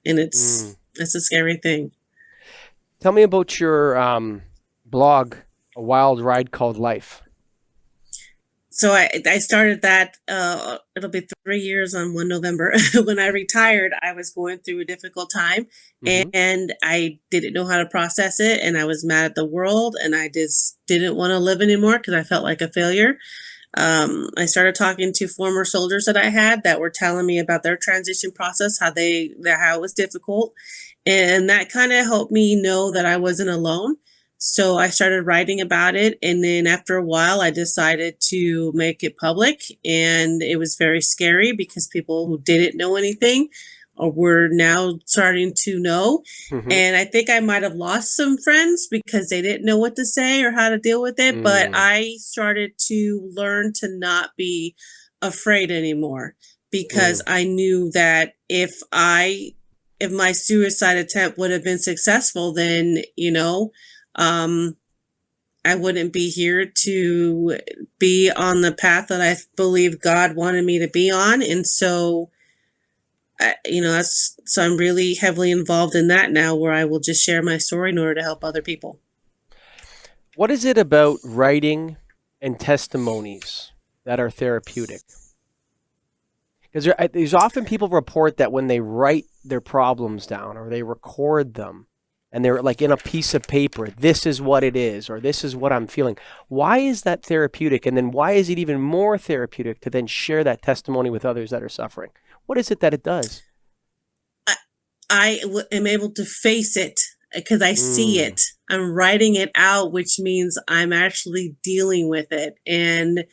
and
Mm.
it's a scary thing.
Tell me about your blog, A Wild Ride Called Life.
So I started that, it'll be 3 years on 1 November. When I retired, I was going through a difficult time
Hmm.
and I didn't know how to process it. And I was mad at the world and I just didn't want to live anymore because I felt like a failure. I started talking to former soldiers that I had that were telling me about their transition process, how it was difficult. And that kind of helped me know that I wasn't alone. So I started writing about it. And then after a while, I decided to make it public. And it was very scary because people who didn't know anything were now starting to know.
Hmm.
And I think I might have lost some friends because they didn't know what to say or how to deal with it. But
Mm.
I started to learn to not be afraid anymore because
Mm.
I knew that if my suicide attempt would have been successful, then, um, I wouldn't be here to be on the path that I believe God wanted me to be on. And so, so I'm really heavily involved in that now where I will just share my story in order to help other people.
What is it about writing and testimonies that are therapeutic? Because there's often people report that when they write their problems down or they record them and they're like in a piece of paper, this is what it is, or this is what I'm feeling. Why is that therapeutic? And then why is it even more therapeutic to then share that testimony with others that are suffering? What is it that it does?
I, am able to face it because I see
Mm.
it. I'm writing it out, which means I'm actually dealing with it. And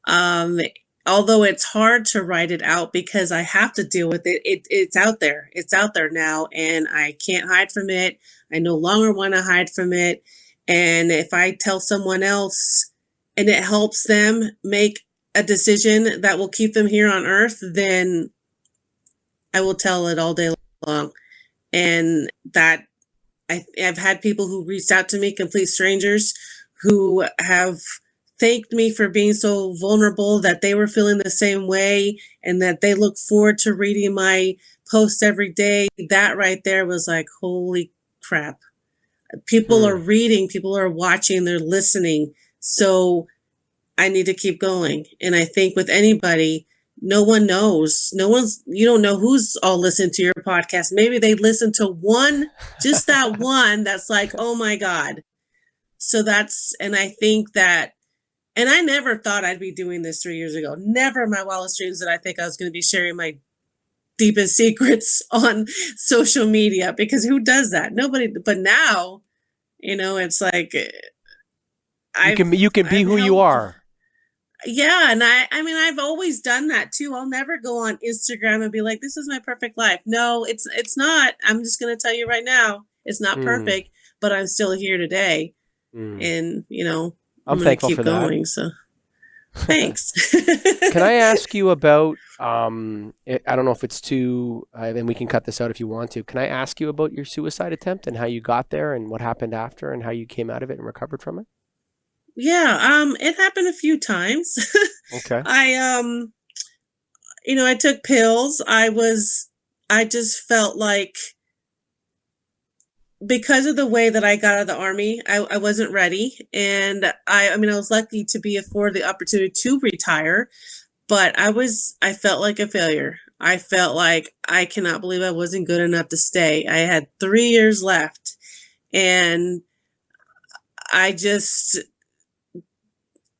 Um, although it's hard to write it out because I have to deal with it, it's out there. It's out there now, and I can't hide from it. I no longer want to hide from it. And if I tell someone else and it helps them make a decision that will keep them here on earth, then I will tell it all day long. And I've had people who reached out to me, complete strangers, who have thanked me for being so vulnerable that they were feeling the same way and that they look forward to reading my posts every day. That right there was like, holy crap. People are
Hmm.
reading, people are watching, they're listening. So I need to keep going. And I think with anybody, no one knows. You don't know who's all listening to your podcast. Maybe they listen to one, just that one that's like, oh my God. And I think that, and I never thought I'd be doing this 3 years ago. Never in my wildest dreams did I think I was going to be sharing my deepest secrets on social media because who does that? Nobody. But now, it's like
You can be
I've
who you
helped.
are.
Yeah, and I mean I've always done that too. I'll never go on Instagram and be like, this is my perfect life. No, it's not. I'm just gonna tell you right now, it's not
Mm.
perfect, but I'm still here today
Mm.
and
I'm
I'm gonna
thankful
keep
for that.
going. So thanks.
Can I ask you about, I don't know if it's too, and we can cut this out if you want to. Can I ask you about your suicide attempt and how you got there and what happened after and how you came out of it and recovered from it?
Yeah, it happened a few times.
Okay.
I I took pills. I just felt like because of the way that I got out of the army, I wasn't ready. And I mean, I was lucky to be afforded the opportunity to retire, but I felt like a failure. I felt like I cannot believe I wasn't good enough to stay. I had 3 years left and I just,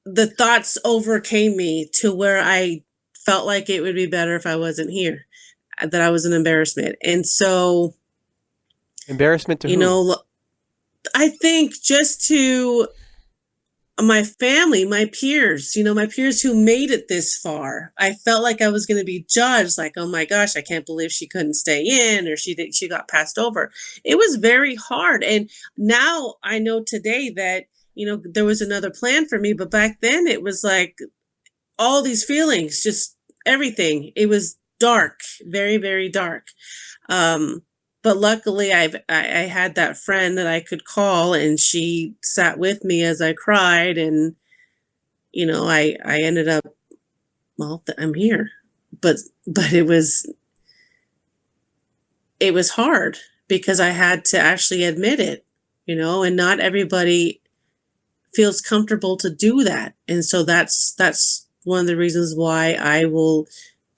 the thoughts overcame me to where I felt like it would be better if I wasn't here, that I was an embarrassment. And so
Embarrassment to
You
who?
know, I think just to my family, my peers, my peers who made it this far. I felt like I was going to be judged like, "Oh my gosh, I can't believe she couldn't stay in or she got passed over." It was very hard. And now I know today that, there was another plan for me, but back then it was like all these feelings, just everything. It was dark, very, very dark. Um, but luckily, I had that friend that I could call, and she sat with me as I cried, and I ended up, well, I'm here, but but it was hard because I had to actually admit it, and not everybody feels comfortable to do that, and so that's one of the reasons why I will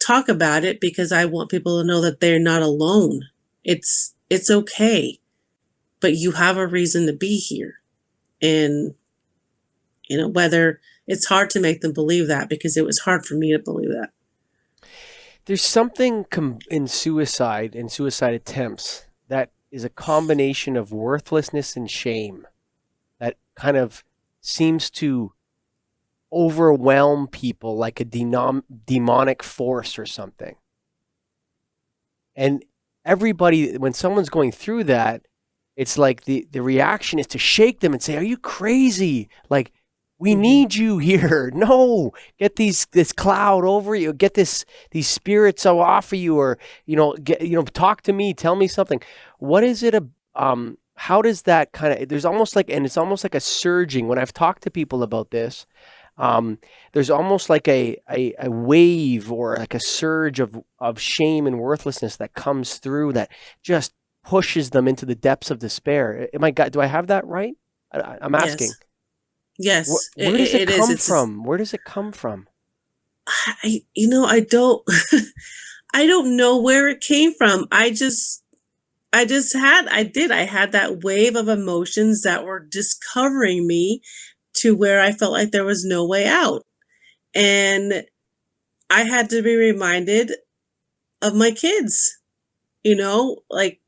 talk about it, because I want people to know that they're not alone. It's okay, but you have a reason to be here. And whether it's hard to make them believe that, because it was hard for me to believe that.
There's something in suicide and suicide attempts that is a combination of worthlessness and shame that kind of seems to overwhelm people like a demonic force or something. And everybody, when someone's going through that, it's like the reaction is to shake them and say, "Are you crazy? Like, we
Hmm.
need you here. No, get this cloud over you. Get these spirits off of you, or talk to me. Tell me something." What is it? How does that kind of? There's almost like, and it's almost like a surging. When I've talked to people about this, um, there's almost like a wave or like a surge of shame and worthlessness that comes through that just pushes them into the depths of despair. Do I have that right? I'm asking.
Yes. Yes,
Where does it
it is.
come
It's just,
from? Where does it come from?
I don't, I don't know where it came from. I had that wave of emotions that were discovering me to where I felt like there was no way out. And I had to be reminded of my kids, like,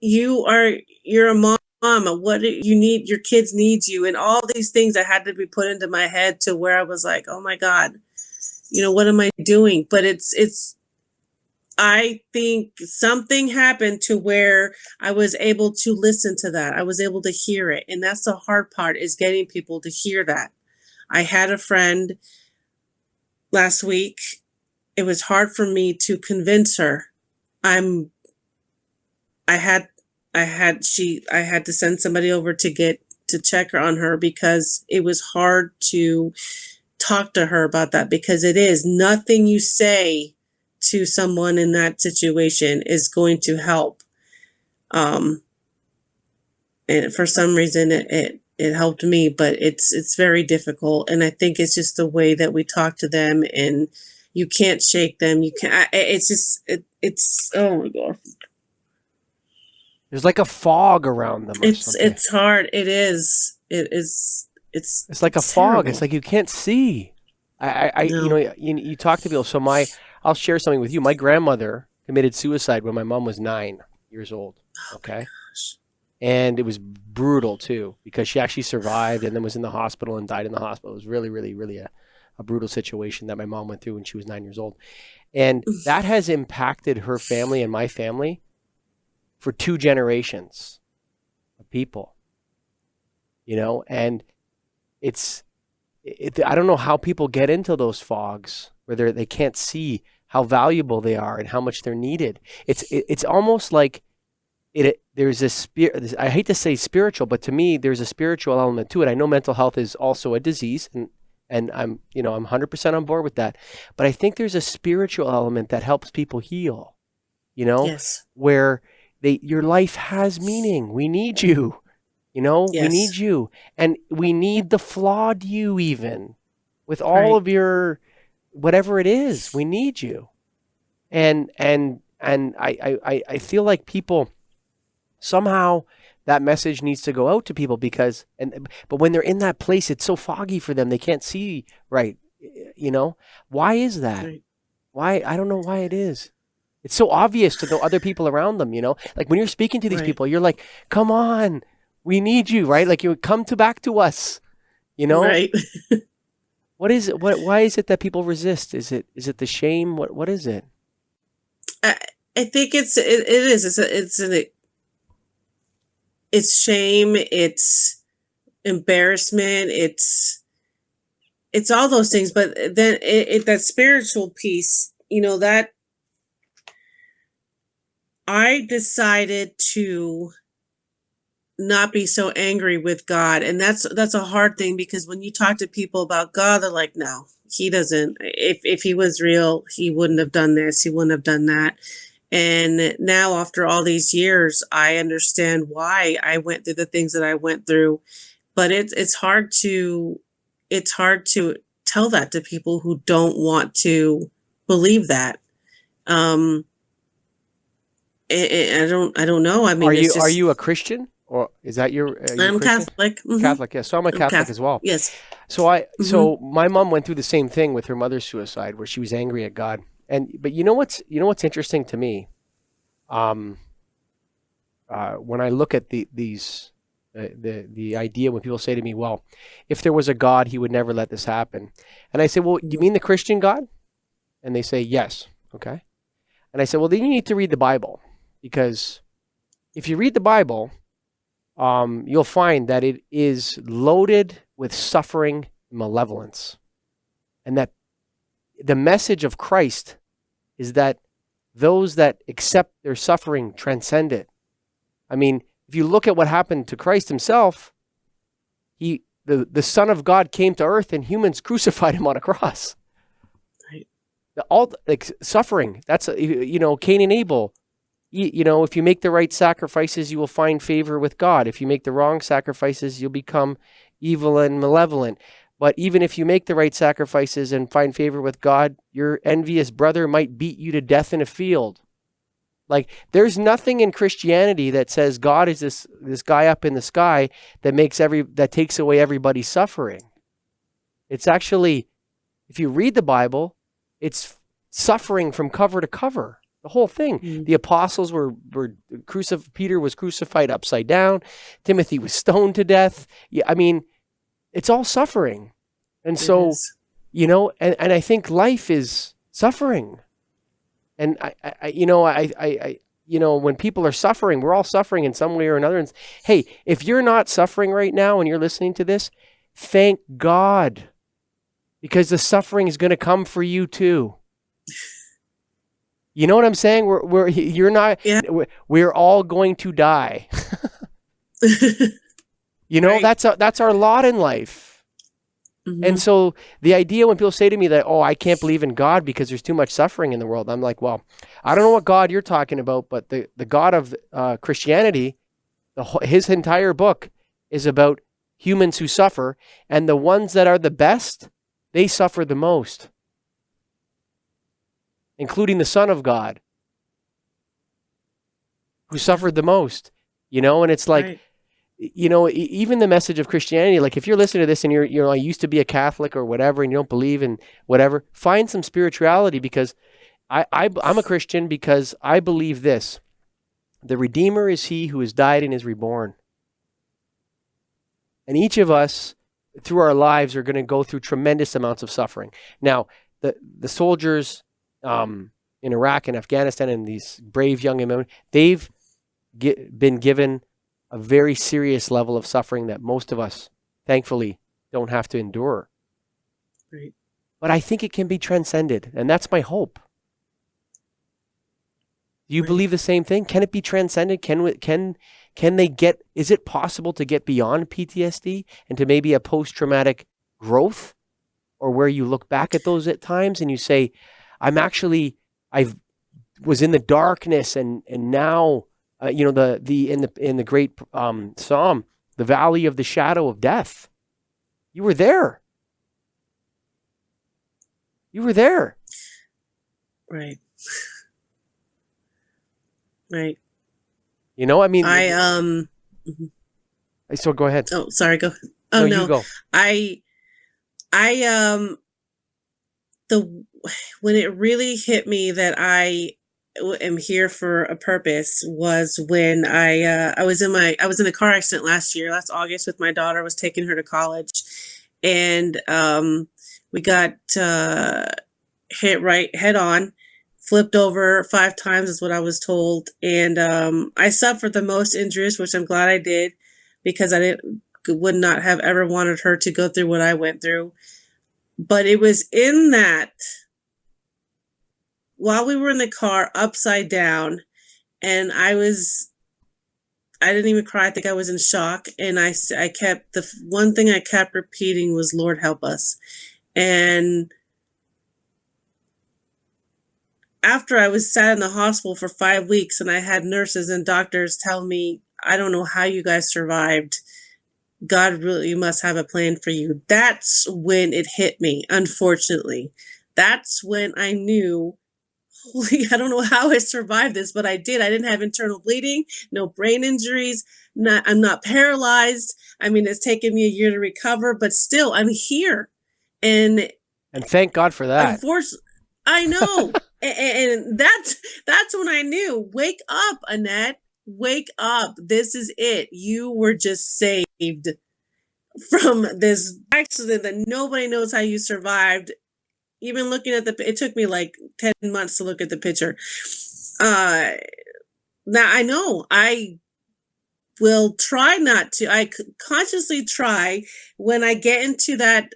you're a mom. What do you need? Your kids need you, and all these things that had to be put into my head to where I was like, oh my God, what am I doing? But it's I think something happened to where I was able to listen to that. I was able to hear it. And that's the hard part, is getting people to hear that. I had a friend last week. It was hard for me to convince her. I'm I had I had to send somebody over to check her on her, because it was hard to talk to her about that, because it is nothing you say to someone in that situation is going to help. Um, and for some reason it helped me, but it's very difficult. And I think it's just the way that we talk to them, and you can't shake them. You can't, it's just, it's, oh my God.
There's like a fog around them or something.
It's hard. It is. It is.
It's like a
It's
fog. It's
terrible.
like you can't see.
No.
You talk to people. I'll share something with you. My grandmother committed suicide when my mom was 9 years old.
Oh my
Okay.
gosh.
And it was brutal too, because she actually survived and then was in the hospital and died in the hospital. It was really, really, really a brutal situation that my mom went through when she was 9 years old. And that has impacted her family and my family for 2 generations of people, and it's, I don't know how people get into those fogs where they can't see how valuable they are and how much they're needed. It's almost like there's a spirit. I hate to say spiritual, but to me, there's a spiritual element to it. I know mental health is also a disease, and I'm 100% on board with that. But I think there's a spiritual element that helps people heal.
Yes.
Where your life has meaning. We need you. We need
Yes.
you, and we need the flawed you, even with all
Right.
of your whatever it is. We need you, and I feel like people somehow that message needs to go out to people, but when they're in that place, it's so foggy for them, they can't see right. Why is that?
Right.
Why? I don't know why it is. It's so obvious to the other people around them, like when you're speaking to these
Right.
people, you're like, come on, we need you, right? Like you come back to us, you know?
Right.
What is it? Why is it that people resist? Is it the shame? What is it?
I, I think it is. It's shame. It's embarrassment. It's all those things. But then that spiritual piece, that I decided to not be so angry with God. And that's a hard thing, because when you talk to people about God, they're like, no, he doesn't. If he was real, he wouldn't have done this, he wouldn't have done that. And now, after all these years, I understand why I went through the things that I went through. But it's hard to tell that to people who don't want to believe that. Um I don't know. I
Are
mean,
you
it's
are
just,
you a Christian, or are you
I'm
Christian?
Catholic.
Catholic, yes. So I'm a
I'm
Catholic
Catholic.
as well.
Yes. hmm
So my mom went through the same thing with her mother's suicide, where she was angry at God. But you know what's interesting to me, um, when I look at the idea when people say to me, well, if there was a God, he would never let this happen. And I say, well, you mean the Christian God? And they say, yes. Okay. And I said, well, then you need to read the Bible, because if you read the Bible, you'll find that it is loaded with suffering and malevolence, and that the message of Christ is that those that accept their suffering transcend it. I mean, if you look at what happened to Christ himself, the Son of God came to earth and humans crucified him on a cross.
Right.
All like suffering. That's Cain and Abel. If you make the right sacrifices, you will find favor with God. If you make the wrong sacrifices, you'll become evil and malevolent. But even if you make the right sacrifices and find favor with God, your envious brother might beat you to death in a field. Like, there's nothing in Christianity that says God is this guy up in the sky that takes away everybody's suffering. It's actually, if you read the Bible, it's suffering from cover to cover. The whole thing.
Mm.
The apostles were crucified. Peter was crucified upside down. Timothy was stoned to death. Yeah, I mean, it's all suffering. And
It
so,
is.
and I think life is suffering. And when people are suffering, we're all suffering in some way or another. And hey, if you're not suffering right now and you're listening to this, thank God, because the suffering is going to come for you too. You know what I'm saying? You're not.
Yeah.
We're all going to die.
Right.
That's our lot in life. And
Mhm.
so the idea when people say to me that, oh, I can't believe in God because there's too much suffering in the world, I'm like, well, I don't know what God you're talking about, but the God of Christianity, his entire book is about humans who suffer, and the ones that are the best, they suffer the most, including the Son of God, who
Yeah.
suffered the most. And it's like,
Right.
even the message of Christianity, like if you're listening to this and I used to be a Catholic or whatever, and you don't believe in whatever, find some spirituality, because I'm a Christian because I believe this: the Redeemer is he who has died and is reborn. And each of us, through our lives, are going to go through tremendous amounts of suffering. Now, the soldiers in Iraq and Afghanistan, and these brave young men, they've been given a very serious level of suffering that most of us, thankfully, don't have to endure.
Right.
But I think it can be transcended, and that's my hope. Do you
Right.
believe the same thing? Can it be transcended? Can they get? Is it possible to get beyond PTSD and to maybe a post-traumatic growth, or where you look back at those at times and you say, I was in the darkness, and now in the great Psalm, the valley of the shadow of death. You were there. You were there.
Right. Right.
I mean,
I mhm.
so go ahead.
Oh, sorry. Go. Oh
No, you
no.
go.
I I the when it really hit me that I am here for a purpose was when I was in a car accident last August with my daughter. I was taking her to college, and we got hit right head on, flipped over 5 times is what I was told, and I suffered the most injuries, which I'm glad I did, because would not have ever wanted her to go through what I went through. But it was in that, while we were in the car upside down, and I didn't even cry. I think I was in shock. And I kept, the one thing I kept repeating was, Lord, help us. And after I was sat in the hospital for 5 weeks, and I had nurses and doctors tell me, I don't know how you guys survived. God really must have a plan for you. That's when it hit me, unfortunately. That's when I knew, holy, I don't know how I survived this, but I did. I didn't have internal bleeding, no brain injuries. I'm not paralyzed. I mean, it's taken me a year to recover, but still, I'm here. And
thank God for that.
Unfortunately, I know. And that's when I knew, wake up, Annette. Wake up. This is it. You were just saved from this accident that nobody knows how you survived. Even looking at it took me like 10 months to look at the picture. Now I know I will try not to. I consciously try when I get into that,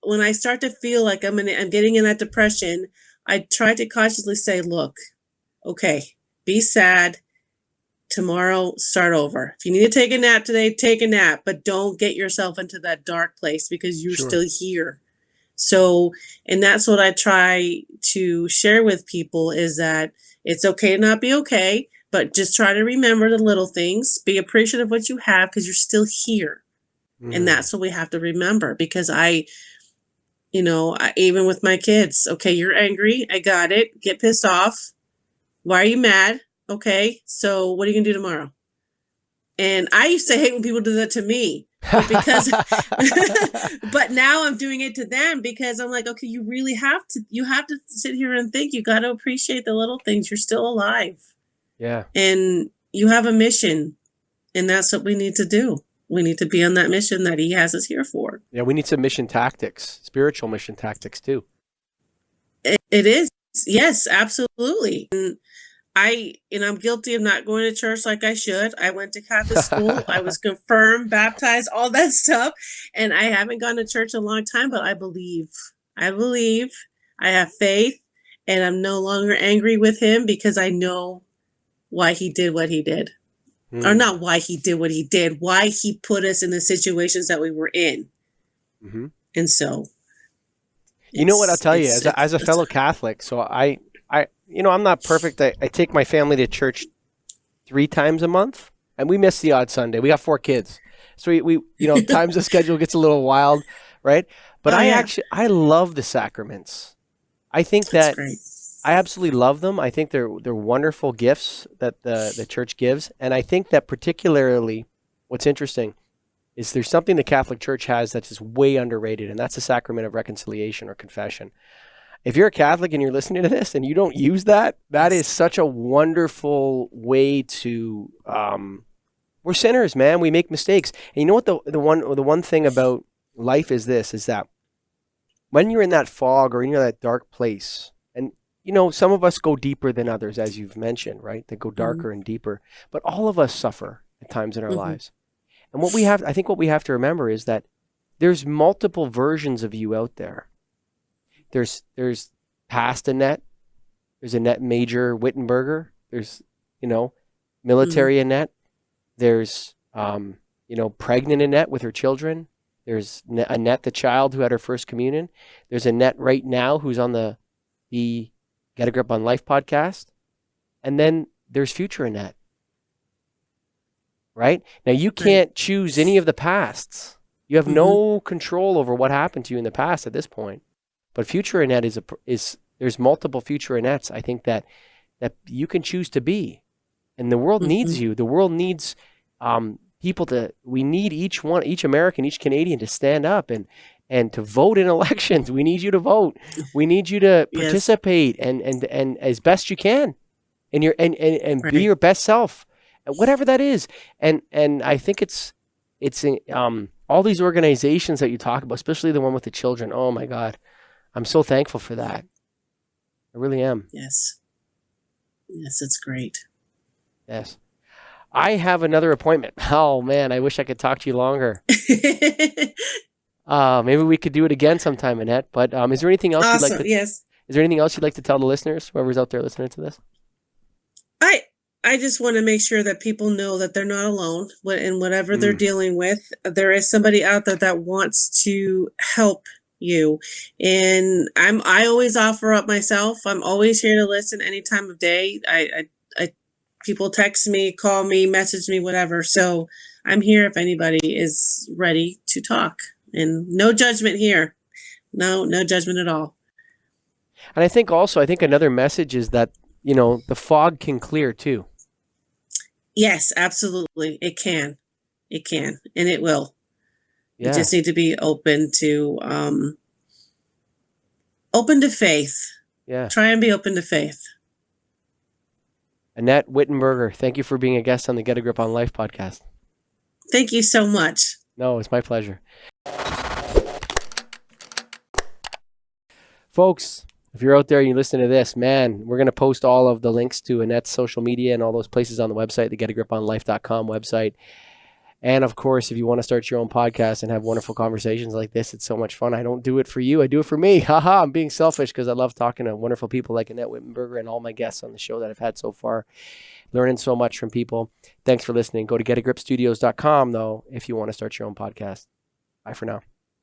when I start to feel like I'm getting in that depression, I try to consciously say, look, okay, be sad. Tomorrow, start over. If you need to take a nap today, take a nap, but don't get yourself into that dark place, because you're still here. So, and that's what I try to share with people, is that it's okay to not be okay, but just try to remember the little things, be appreciative of what you have, because you're still here. And that's what we have to remember, because even with my kids, okay, you're angry. I got it. Get pissed off. Why are you mad? Okay, so what are you gonna do tomorrow? And I used to hate when people do that to me, but but now I'm doing it to them, because I'm like, okay, you have to sit here and think. You got to appreciate the little things. You're still alive.
Yeah.
And you have a mission, and that's what we need to do. We need to be on that mission that he has us here for.
Yeah, we need some mission tactics, spiritual mission tactics too.
It is. Yes, absolutely. And I'm guilty of not going to church like I should. I went to Catholic school. I was confirmed, baptized, all that stuff. And I haven't gone to church in a long time, but I believe, I have faith, and I'm no longer angry with him, because I know why he did what he did. Or not why he did what he did, why he put us in the situations that we were in. Mm-hmm. And so.
You know what, I'll tell you, as a fellow Catholic, so I'm not perfect. I take my family to church 3 times a month, and we miss the odd Sunday. We got 4 kids. So we times the schedule gets a little wild, right? But I love the sacraments. I think that I absolutely love them. I think they're wonderful gifts that the church gives. And I think that particularly what's interesting is there's something the Catholic Church has that's just way underrated, and that's the sacrament of reconciliation or confession. If you're a Catholic and you're listening to this and you don't use that, that is such a wonderful way to, we're sinners, man. We make mistakes. And you know what the one thing about life is this, is that when you're in that fog or in that dark place, and some of us go deeper than others, as you've mentioned, right? They go darker and deeper, but all of us suffer at times in our lives. And I think what we have to remember is that there's multiple versions of you out there. There's past Annette. There's Annette Major Whittenberger. There's, military Annette. There's, pregnant Annette with her children. There's Annette, the child who had her first communion. There's Annette right now who's on the Get a Grip on Life podcast. And then there's future Annette. Right? Now, you can't choose any of the pasts. You have no control over what happened to you in the past at this point. But future Annette is there's multiple future Annettes, I think, that you can choose to be. And the world needs you. The world needs people we need each American, each Canadian to stand up and to vote in elections. We need you to vote. We need you to participate and as best you can. and and be
Right.
your best self, whatever that is. And I think it's all these organizations that you talk about, especially the one with the children. Oh my God, I'm so thankful for
Yeah.
that. I really am.
Yes. Yes, it's great.
Yes. I have another appointment. Oh man, I wish I could talk to you longer. Maybe we could do it again sometime, Annette. But is there anything else you'd like
Awesome.
to?
Yes.
Is there anything else you'd like to tell the listeners, whoever's out there listening to this?
I I just want to make sure that people know that they're not alone in whatever they're
Mm,
dealing with. There is somebody out there that wants to help you. And I always offer up myself. I'm always here to listen any time of day. I people text me, call me, message me, whatever. So I'm here if anybody is ready to talk. And no judgment here. No judgment at all.
and I think another message is that the fog can clear too.
Yes, absolutely. It can. It can. And it will. You
Yeah.
just need to be open to faith.
Yeah.
Try and be open to faith.
Annette Whittenberger, thank you for being a guest on the Get a Grip on Life podcast.
Thank you so much.
No, it's my pleasure. Folks, if you're out there and you listen to this, man, we're going to post all of the links to Annette's social media and all those places on the website, the getagriponlife.com website. And of course, if you want to start your own podcast and have wonderful conversations like this, it's so much fun. I don't do it for you. I do it for me. Haha, I'm being selfish because I love talking to wonderful people like Annette Whittenberger and all my guests on the show that I've had so far. Learning so much from people. Thanks for listening. Go to getagripstudios.com, though, if you want to start your own podcast. Bye for now.